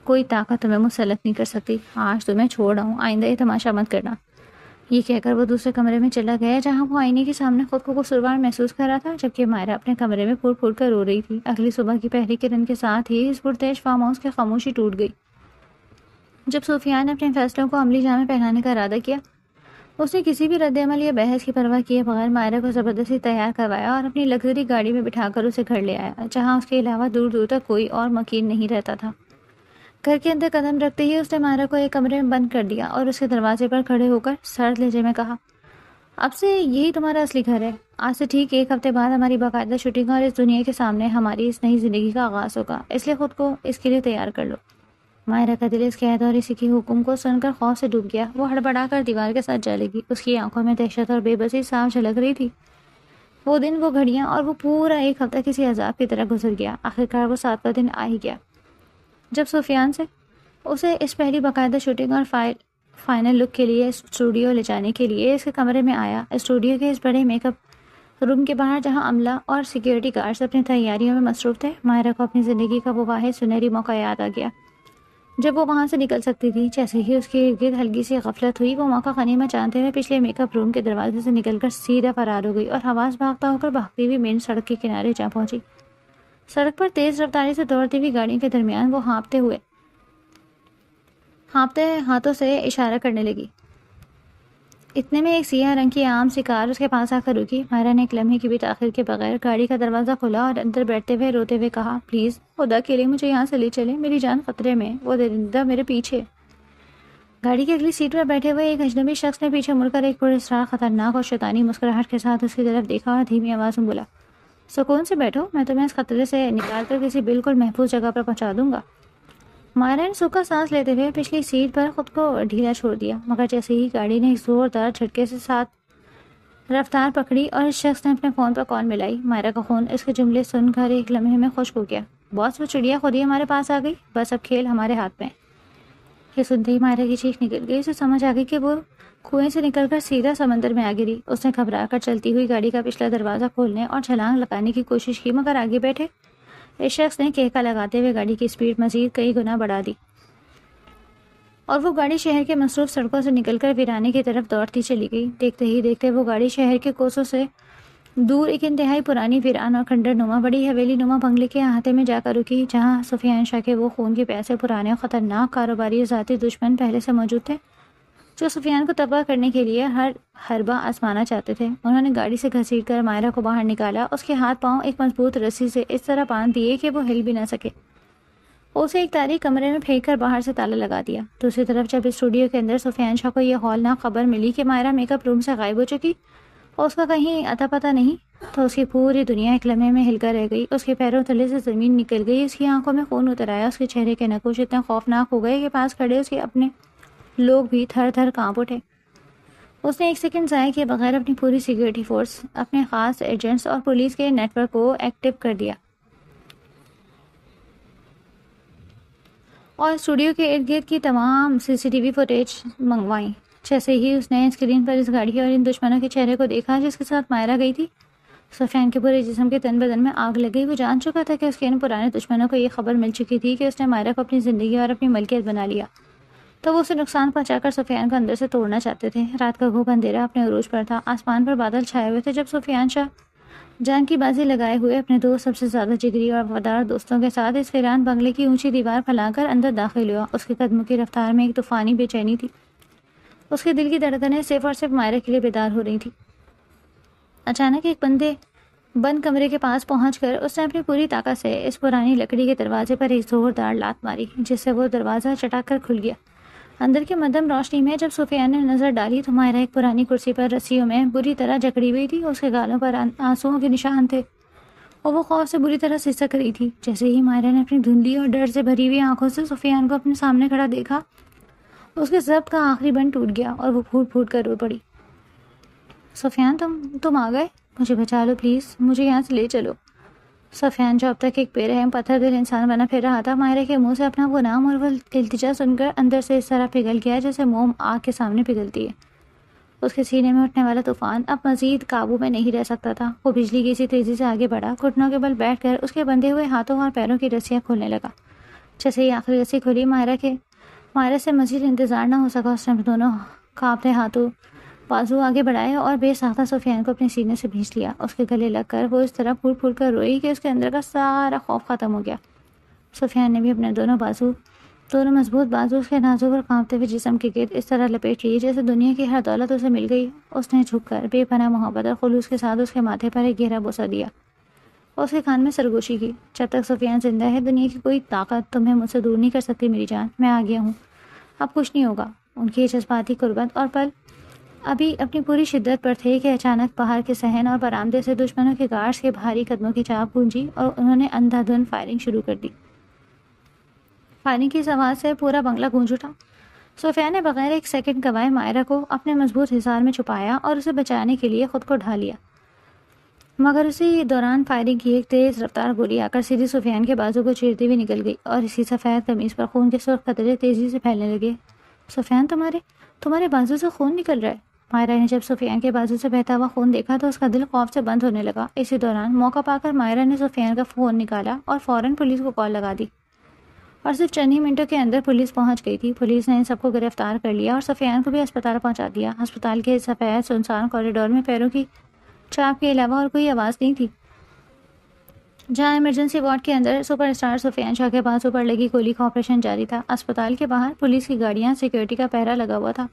Speaker 1: کوئی طاقت تمہیں مسلط نہیں کر سکتی۔ آج تمہیں چھوڑ رہا ہوں، آئندہ یہ تماشا مت کرنا۔ یہ کہہ کر وہ دوسرے کمرے میں چلا گیا جہاں وہ آئینے کے سامنے خود کو قصوروار محسوس کر رہا تھا، جبکہ مائرا اپنے کمرے میں پھوڑ پھوڑ کر رو رہی تھی۔ اگلی صبح کی پہلی کرن کے ساتھ ہی اس پرتیش فارم ہاؤس کی خاموشی ٹوٹ گئی۔ جب سفیان نے اپنے فیصلوں کو عملی جامے پہنانے کا ارادہ کیا، اس نے کسی بھی رد عمل یا بحث کی پرواہ کیے بغیر مائرا کو زبردستی تیار کروایا اور اپنی لگژری گاڑی میں بٹھا کر اسے گھر لے آیا، جہاں اس کے علاوہ دور دور تک کوئی اور مکین نہیں رہتا تھا۔ گھر کے اندر قدم رکھتے ہی اس نے مائرا کو ایک کمرے میں بند کر دیا اور اس کے دروازے پر کھڑے ہو کر سرد لہجے میں کہا، اب سے یہی تمہارا اصلی گھر ہے۔ آج سے ٹھیک 1 ہفتے بعد ہماری باقاعدہ شوٹنگ اور اس دنیا کے سامنے ہماری اس نئی زندگی کا آغاز ہوگا، اس لیے خود کو اس کے لیے تیار کر لو۔ مائرا کا دل اس قید اور اسی کے حکم کو سن کر خوف سے ڈوب گیا۔ وہ ہڑبڑا کر دیوار کے ساتھ جا لگی۔ اس کی آنکھوں میں دہشت اور بے بسی صاف جھلک رہی تھی۔ وہ دن، وہ گھڑیاں اور وہ پورا 1 ہفتہ کسی عذاب کی طرح گزر گیا۔ آخرکار وہ 7واں دن آ ہی گیا جب سفیان سے اسے اس پہلی باقاعدہ شوٹنگ اور فائنل لک کے لیے اسٹوڈیو لے جانے کے لیے اس کے کمرے میں آیا۔ اسٹوڈیو کے اس بڑے میک اپ روم کے باہر جہاں عملہ اور سیکیورٹی گارڈز اپنی تیاریوں میں مصروف تھے، مائرا کو اپنی زندگی کا وہ واحد سنہری موقع یاد آ گیا جب وہ وہاں سے نکل سکتی تھی، جیسے ہی اس کے گرد ہلکی سی غفلت ہوئی، وہ موقع غنیمت جانتے ہوئے پچھلے میک اپ روم کے دروازے سے نکل کر سیدھا فرار ہو گئی اور حواس بھاگتا ہو کر بھاگتی ہوئی مین سڑک کے کنارے جا پہنچی۔ سڑک پر تیز رفتاری سے دوڑتی ہوئی گاڑیوں کے درمیان وہ ہانپتے ہاتھوں سے اشارہ کرنے لگی۔ اتنے میں ایک سیاہ رنگ کی عام سی کار اس کے پاس آ کر رکی۔ مائرا نے ایک لمحے کی بھی تاخیر کے بغیر گاڑی کا دروازہ کھولا اور اندر بیٹھتے ہوئے روتے ہوئے کہا، پلیز خدا کے لیے مجھے یہاں سے لے چلیں، میری جان خطرے میں، وہ درندہ میرے پیچھے۔ گاڑی کی اگلی سیٹ پر بیٹھے ہوئے ایک اجنبی شخص نے پیچھے مڑ کر ایک پراسرار خطرناک اور شیطانی مسکراہٹ کے ساتھ اس کی طرف دیکھا اور دھیمی آواز میں بولا، سکون سے بیٹھو، میں تمہیں اس خطرے سے نکال کر کسی بالکل محفوظ جگہ پر پہنچا دوں گا۔ مائرا نے سوکھا سانس لیتے ہوئے پچھلی سیٹ پر خود کو ڈھیلا چھوڑ دیا، مگر جیسے ہی گاڑی نے ایک زوردار جھٹکے سے ساتھ رفتار پکڑی اور اس شخص نے اپنے فون پر کال ملائی، مائرا کا خون اس کے جملے سن کر ایک لمحے میں خشک ہو گیا۔ باس، وہ چڑیا خود ہی ہمارے پاس آ گئی، بس اب کھیل ہمارے ہاتھ میں۔ یہ سنتے ہی مائرا کی چیخ نکل گئی، اسے سمجھ آ گئی کہ وہ کنویں سے نکل کر سیدھا سمندر میں آ گری۔ اس نے گھبرا کر چلتی ہوئی گاڑی کا پچھلا دروازہ کھولنے اور چھلانگ لگانے کی کوشش کی، مگر آگے بیٹھے اس شخص نے کہکا لگاتے ہوئے گاڑی کی اسپیڈ مزید کئی گنا بڑھا دی اور وہ گاڑی شہر کے مصروف سڑکوں سے نکل کر ویرانے کی طرف دوڑتی چلی گئی۔ دیکھتے ہی دیکھتے وہ گاڑی شہر کے کوسوں سے دور ایک انتہائی پرانی ویران اور کھنڈر نما بڑی حویلی نما بنگلے کے احاطے میں جا کر رکی، جہاں سفیان شاہ کے وہ خون کے پیاسے پرانے اور خطرناک کاروباری اور ذاتی دشمن پہلے سے موجود تھے، جو سفیان کو تباہ کرنے کے لیے ہر حربہ آزمانا چاہتے تھے۔ انہوں نے گاڑی سے گھسیٹ کر مائرا کو باہر نکالا، اس کے ہاتھ پاؤں ایک مضبوط رسی سے اس طرح باندھ دیے کہ وہ ہل بھی نہ سکے۔ اسے ایک تاریک کمرے میں پھینک کر باہر سے تالا لگا دیا۔ دوسری طرف جب اسٹوڈیو کے اندر سفیان شاہ کو یہ ہولناک خبر ملی کہ مائرا میک اپ روم سے غائب ہو چکی اور اس کا کہیں اتا پتہ نہیں، تو اس کی پوری دنیا ایک لمحے میں ہل کر رہ گئی۔ اس کے پیروں تلے سے زمین نکل گئی، اس کی آنکھوں میں خون اتر آیا، اس کے چہرے کے نقوش اتنے خوفناک ہو گئے کہ پاس کھڑے اس کے اپنے لوگ بھی تھر تھر کانپ اٹھے۔ اس نے ایک سیکنڈ ضائع کیے بغیر اپنی پوری سیکورٹی فورس، اپنے خاص ایجنٹس اور پولیس کے نیٹ ورک کو ایکٹیو کر دیا اور اسٹوڈیو کے ارد گرد کی تمام CCTV فوٹیج منگوائیں۔ جیسے ہی اس نے اسکرین پر اس گاڑی اور ان دشمنوں کے چہرے کو دیکھا جس کے ساتھ مائرا گئی تھی، سفیان کے پورے جسم کے تن بدن میں آگ لگ گئی۔ وہ جان چکا تھا کہ اس کے ان پرانے دشمنوں کو یہ خبر مل چکی تھی کہ اس نے مائرا کو اپنی زندگی اور اپنی ملکیت بنا لیا، تو وہ اسے نقصان پہنچا کر سفیان کو اندر سے توڑنا چاہتے تھے۔ رات کا گھوپ اندھیرا اپنے عروج پر تھا، آسمان پر بادل چھائے ہوئے تھے جب سفیان شاہ جان کی بازی لگائے ہوئے اپنے دو سب سے زیادہ جگری اور وفادار دوستوں کے ساتھ اس ویران بنگلے کی اونچی دیوار پھیلا کر اندر داخل ہوا۔ اس کے قدموں کی رفتار میں ایک طوفانی بے چینی تھی، اس کے دل کی دھڑکنیں صرف اور صرف مائرا کے لیے بیدار ہو رہی تھی۔ اچانک ایک بند کمرے کے پاس پہنچ کر اس نے اپنی پوری طاقت سے اس پرانی لکڑی کے دروازے پر ایک زوردار لات ماری، جس سے وہ دروازہ چٹاک کر کھل گیا۔ اندر کی مدھم روشنی میں جب سفیان نے نظر ڈالی تو مائرا ایک پرانی کرسی پر رسیوں میں بری طرح جکڑی ہوئی تھی، اس کے گالوں پر آنسوؤں کے نشان تھے اور وہ خوف سے بری طرح سسک رہی تھی۔ جیسے ہی مائرا نے اپنی دھندلی اور ڈر سے بھری ہوئی آنکھوں سے سفیان کو اپنے سامنے کھڑا دیکھا، اس کے ضبط کا آخری بند ٹوٹ گیا اور وہ پھوٹ پھوٹ کر رو پڑی۔ سفیان، تم آ گئے، مجھے بچا لو پلیز، مجھے یہاں سے لے چلو۔ سفیان جو اب تک ایک بے رحم پتھر دل انسان بنا پھر رہا تھا، مائرا کے منہ سے اپنا وہ نام اور وہ التجا سن کر اندر سے اس طرح پگھل گیا جیسے موم آگ کے سامنے پگھلتی ہے۔ اس کے سینے میں اٹھنے والا طوفان اب مزید قابو میں نہیں رہ سکتا تھا۔ وہ بجلی کی سی تیزی سے آگے بڑھا، گھٹنوں کے بل بیٹھ کر اس کے بندھے ہوئے ہاتھوں اور پیروں کی رسیاں کھولنے لگا۔ جیسے ہی آخری رسی کھلی، مائرا سے مزید انتظار نہ ہو سکا۔ اس نے دونوں کانپتے ہاتھوں بازو آگے بڑھائے اور بے ساختہ سفیان کو اپنے سینے سے بھینچ لیا۔ اس کے گلے لگ کر وہ اس طرح پھوٹ پھوٹ کر روئی کہ اس کے اندر کا سارا خوف ختم ہو گیا۔ سفیان نے بھی اپنے دونوں مضبوط بازو اس کے نازک اور کانپتے ہوئے جسم کے گرد اس طرح لپیٹ لی جیسے دنیا کی ہر دولت اسے مل گئی۔ اس نے جھک کر بے پناہ محبت اور خلوص کے ساتھ اس کے ماتھے پر ایک گہرا بوسہ دیا اور اس کے کان میں سرگوشی کی، جب تک سفیان زندہ ہے دنیا کی کوئی طاقت تمہیں مجھ سے دور نہیں کر سکتی میری جان، میں آ گیا ہوں، اب کچھ نہیں ہوگا۔ ان کی جذباتی قربت اور پل ابھی اپنی پوری شدت پر تھے کہ اچانک باہر کے صحن اور برآمدے سے دشمنوں کے گارڈز کے بھاری قدموں کی چاپ گونجی اور انہوں نے اندھا دھند فائرنگ شروع کر دی۔ فائرنگ کی آواز سے پورا بنگلہ گونج اٹھا۔ سفیان نے بغیر ایک سیکنڈ گوائے مائرا کو اپنے مضبوط حصار میں چھپایا اور اسے بچانے کے لیے خود کو ڈھا لیا، مگر اسی دوران فائرنگ کی ایک تیز رفتار گولی آ کر سیدھی سفیان کے بازو کو چیرتی ہوئی نکل گئی اور اسی سفید قمیص پر خون کے سرخ قطرے تیزی سے پھیلنے لگے۔ سفیان، تمہارے بازو سے خون نکل رہا ہے۔ مائرا نے جب سفیان کے بازو سے بہتا ہوا خون دیکھا تو اس کا دل خوف سے بند ہونے لگا۔ اسی دوران موقع پا کر مائرا نے سفیان کا فون نکالا اور فوراً پولیس کو کال لگا دی۔ اور صرف چند ہی منٹوں کے اندر پولیس پہنچ گئی تھی۔ پولیس نے ان سب کو گرفتار کر لیا اور سفیان کو بھی اسپتال پہنچا دیا۔ ہسپتال کے سفید سنسان کوریڈور میں پیروں کی چاپ کے علاوہ اور کوئی آواز نہیں تھی۔ جہاں ایمرجنسی وارڈ کے اندر سپر اسٹار سفیان شاہ کے بازو پر لگی گولی کا آپریشن جاری تھا، اسپتال کے باہر پولیس کی گاڑیاں سیکیورٹی کا پہرا لگا ہوا تھا،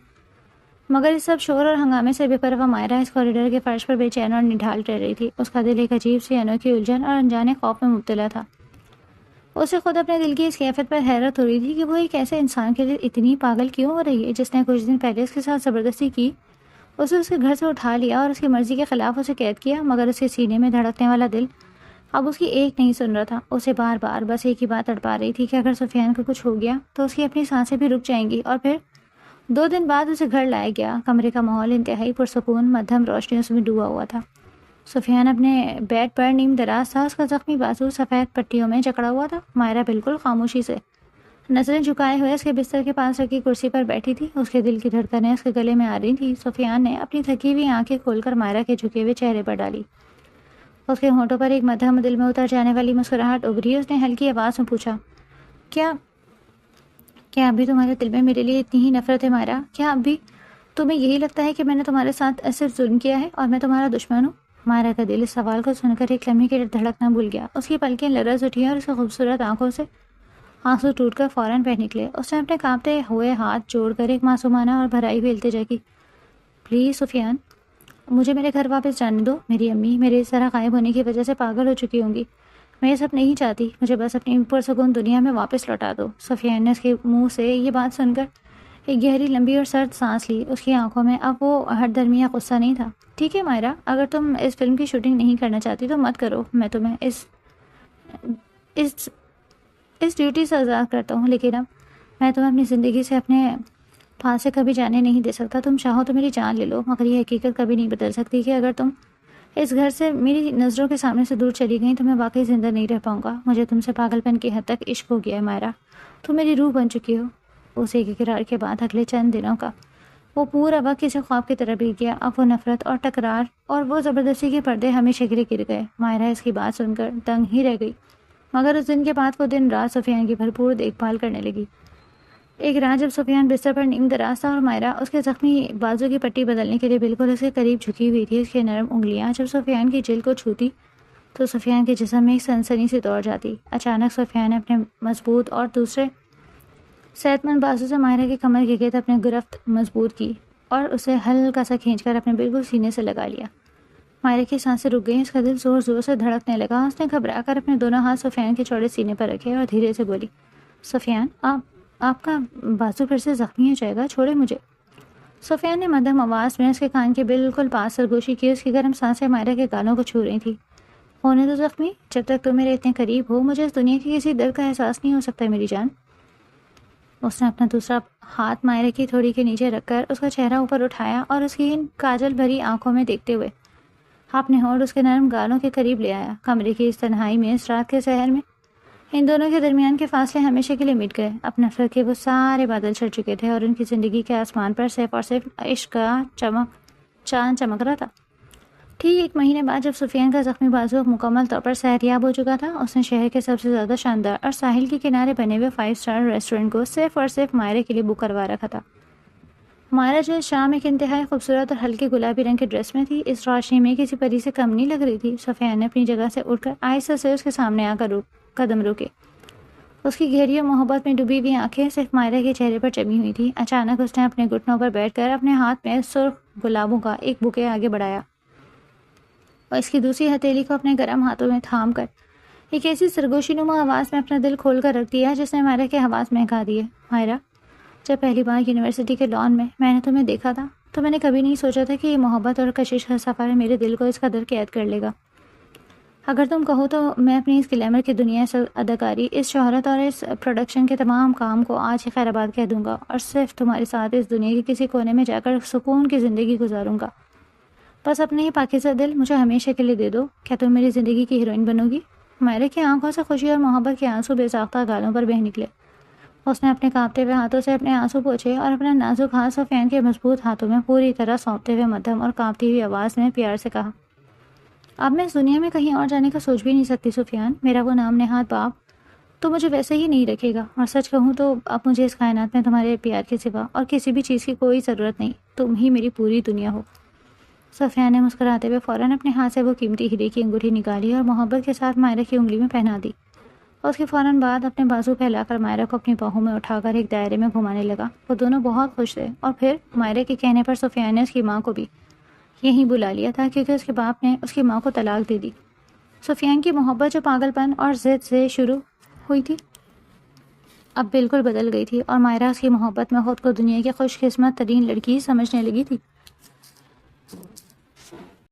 Speaker 1: مگر اس سب شور اور ہنگامے سے بے پرواہ مائرہ اس کوریڈور کے فرش پر بے چین اور نڈھال ٹہر رہی تھی۔ اس کا دل ایک عجیب سی انوکھی الجھن اور انجانے خوف میں مبتلا تھا۔ اسے خود اپنے دل کی اس کیفیت پر حیرت ہو رہی تھی کہ وہ ایک ایسے انسان کے لیے اتنی پاگل کیوں ہو رہی ہے جس نے کچھ دن پہلے اس کے ساتھ زبردستی کی، اسے اس کے گھر سے اٹھا لیا اور اس کی مرضی کے خلاف اسے قید کیا، مگر اس کے سینے میں دھڑکنے والا دل اب اس کی ایک نہیں سن رہا تھا۔ اسے بار بار بس ایک ہی بات تڑپا رہی تھی کہ اگر سفیان کو کچھ ہو گیا تو اس کی اپنی سانسیں بھی رک جائیں گی۔ اور پھر 2 دن بعد اسے گھر لایا گیا۔ کمرے کا ماحول انتہائی پرسکون مدھم روشنیوں سے ڈوبا ہوا تھا۔ سفیان اپنے بیڈ پر نیم دراز تھا، اس کا زخمی بازو سفید پٹیوں میں جکڑا ہوا تھا۔ مائرہ بالکل خاموشی سے نظریں جھکائے ہوئے اس کے بستر کے پاس رکھی کرسی پر بیٹھی تھی۔ اس کے دل کی دھڑکنیں اس کے گلے میں آ رہی تھی۔ سفیان نے اپنی تھکی ہوئی آنکھیں کھول کر مائرہ کے جھکے ہوئے چہرے پر ڈالی۔ اس کے ہونٹوں پر ایک مدھم دل میں اتر جانے والی مسکراہٹ ابھری۔ اس نے ہلکی آواز میں پوچھا، کیا ابھی تمہارے دل میں میرے لیے اتنی ہی نفرت ہے مائرہ؟ کیا ابھی تمہیں یہی لگتا ہے کہ میں نے تمہارے ساتھ صرف ظلم کیا ہے اور میں تمہارا دشمن ہوں؟ مائرہ کا دل اس سوال کو سن کر ایک لمحے کے لیے دھڑکنا بھول گیا۔ اس کی پلکیں لرز اٹھی اور اس کی خوبصورت آنکھوں سے آنسو ٹوٹ کر فوراً بہہ نکلے۔ اس نے اپنے کانپتے ہوئے ہاتھ جوڑ کر ایک معصومانہ اور بھرائی ہوئی التجا کی، پلیز سفیان، مجھے میرے گھر واپس جانے دو۔ میری امی میرے اس طرح غائب ہونے کی وجہ سے پاگل ہو چکی ہوں گی۔ میں یہ سب نہیں چاہتی، مجھے بس اپنی پرسکون دنیا میں واپس لوٹا دو۔ سفیان نے اس کے منہ سے یہ بات سن کر ایک گہری لمبی اور سرد سانس لی۔ اس کی آنکھوں میں اب وہ ہر درمیاں غصہ نہیں تھا۔ ٹھیک ہے مائرہ، اگر تم اس فلم کی شوٹنگ نہیں کرنا چاہتی تو مت کرو، میں تمہیں اس ڈیوٹی سے آزاد کرتا ہوں، لیکن اب میں تمہیں اپنی زندگی سے اپنے پاس سے کبھی جانے نہیں دے سکتا۔ تم چاہو تو میری جان لے لو، مگر یہ حقیقت کبھی نہیں بدل سکتی کہ اگر تم اس گھر سے میری نظروں کے سامنے سے دور چلی گئی تو میں واقعی زندہ نہیں رہ پاؤں گا۔ مجھے تم سے پاگل پن کی حد تک عشق ہو گیا ہے مائرہ، تم میری روح بن چکی ہو۔ اس ایک اقرار کے بعد اگلے چند دنوں کا وہ پورا وقت کسی خواب کی طرح بیت گیا۔ اب وہ نفرت اور تکرار اور وہ زبردستی کے پردے ہمیشہ کے لیے گر گئے۔ مائرہ اس کی بات سن کر دنگ ہی رہ گئی، مگر اس دن کے بعد وہ دن رات سفیان کی بھرپور دیکھ بھال کرنے لگی۔ ایک رات جب سفیان بستر پر نیم دراز تھا اور مائرہ اس کے زخمی بازو کی پٹی بدلنے کے لیے بالکل اس کے قریب جھکی ہوئی تھی، اس کی نرم انگلیاں جب سفیان کی جلد کو چھوتی تو سفیان کے جسم میں ایک سنسنی سی دوڑ جاتی۔ اچانک سفیان نے اپنے مضبوط اور دوسرے صحت مند بازو سے مائرہ کی کمر کے گرد اپنے گرفت مضبوط کی اور اسے ہلکا سا کھینچ کر اپنے بالکل سینے سے لگا لیا۔ مائرہ کی سانسیں رک گئیں، اس کا دل زور زور سے دھڑکنے لگا۔ اس نے گھبرا کر اپنے دونوں ہاتھ سفیان کے چوڑے سینے پر رکھے اور دھیرے سے بولی، سفیان، آپ کا بازو پھر سے زخمی ہو جائے گا، چھوڑے مجھے۔ سفیان نے مدھم آواز میں اس کے کان کے بالکل پاس سرگوشی کی۔ اس کی گرم سانسیں مائرہ کے گالوں کو چھو رہی تھیں۔ ہونے دو زخمی، جب تک تم میرے اتنے قریب ہو مجھے اس دنیا کی کسی درد کا احساس نہیں ہو سکتا میری جان۔ اس نے اپنا دوسرا ہاتھ مائرہ کی تھوڑی کے نیچے رکھ کر اس کا چہرہ اوپر اٹھایا اور اس کی ان کاجل بھری آنکھوں میں دیکھتے ہوئے اپنے ہونٹ اس کے نرم گالوں کے قریب لے آیا۔ کمرے کی اس تنہائی میں، اس رات کے سحر میں ان دونوں کے درمیان کے فاصلے ہمیشہ کے لیے مٹ گئے۔ اب نفرت کے وہ سارے بادل چھڑ چکے تھے اور ان کی زندگی کے آسمان پر صرف اور صرف عشق کا چاند چمک رہا تھا۔ ٹھیک 1 مہینے بعد جب سفیان کا زخمی بازو مکمل طور پر صحتیاب ہو چکا تھا، اس نے شہر کے سب سے زیادہ شاندار اور ساحل کے کنارے بنے ہوئے 5 اسٹار ریسٹورنٹ کو صرف اور صرف مائرہ کے لیے بک کروا رکھا تھا۔ مائرہ جو اس شام ایک انتہائی خوبصورت اور ہلکے گلابی رنگ کے ڈریس میں تھی، اس روشنی میں کسی پری سے کم نہیں لگ رہی تھی۔ سفیان نے اپنی جگہ سے اٹھ کر آہستہ سے اس کے سامنے آ کر قدم روکے۔ اس کی گہری اور محبت میں ڈوبی ہوئی آنکھیں صرف مائرہ کے چہرے پر جمی ہوئی تھیں۔ اچانک اس نے اپنے گھٹنوں پر بیٹھ کر اپنے ہاتھ میں سرخ گلابوں کا ایک بوکے آگے بڑھایا اور اس کی دوسری ہتھیلی کو اپنے گرم ہاتھوں میں تھام کر ایک ایسی سرگوشی نما آواز میں اپنا دل کھول کر رکھ دیا جس نے مائرہ کے حواس مہکا دیے۔ مائرہ، جب پہلی بار یونیورسٹی کے لان میں نے تمہیں دیکھا تھا تو میں نے کبھی نہیں سوچا تھا کہ یہ محبت اور کشش کا سفر میرے دل کو اس قدر قید کر لے گا۔ اگر تم کہو تو میں اپنی اس گلیمر کی دنیا، اس اداکاری، اس شہرت اور اس پروڈکشن کے تمام کام کو آج ہی خیر آباد کہہ دوں گا اور صرف تمہارے ساتھ اس دنیا کے کسی کونے میں جا کر سکون کی زندگی گزاروں گا۔ بس اپنے ہی پاکیزہ دل مجھے ہمیشہ کے لیے دے دو۔ کیا تم میری زندگی کی ہیروئن بنو گی؟ مائرہ کی آنکھوں سے خوشی اور محبت کے آنسو بے ساختہ گالوں پر بہہ نکلے۔ اس نے اپنے کانپتے ہوئے ہاتھوں سے اپنے آنسو پوچھے اور اپنا نازک ہاتھ سفیان کے مضبوط ہاتھوں میں پوری طرح سونپتے ہوئے مدھم اور کانپتی ہوئی آواز میں پیار سے کہا، اب میں اس دنیا میں کہیں اور جانے کا سوچ بھی نہیں سکتی سفیان۔ میرا وہ نام نہاد باپ تو مجھے ویسے ہی نہیں رکھے گا، اور سچ کہوں تو اب مجھے اس کائنات میں تمہارے پیار کے سوا اور کسی بھی چیز کی کوئی ضرورت نہیں، تم ہی میری پوری دنیا ہو۔ سفیان نے مسکراتے ہوئے فوراً اپنے ہاتھ سے وہ قیمتی ہیرے کی انگوٹھی نکالی اور محبت کے ساتھ مائرہ کی انگلی میں پہنا دی۔ اور اس کے فوراً بعد اپنے بازو پھیلا کر مائرہ کو اپنی باہوں میں اٹھا کر ایک دائرے میں گھمانے لگا۔ وہ دونوں بہت خوش تھے، اور پھر مائرہ کے کہنے پر سفیان نے اس کی ماں کو بھی یہیں بلا لیا تھا، کیونکہ اس کے باپ نے اس کی ماں کو طلاق دے دی۔ سفیان کی محبت جو پاگل پن اور ضد سے شروع ہوئی تھی اب بالکل بدل گئی تھی، اور مائرہ اس کی محبت میں خود کو دنیا کی خوش قسمت ترین لڑکی سمجھنے لگی تھی۔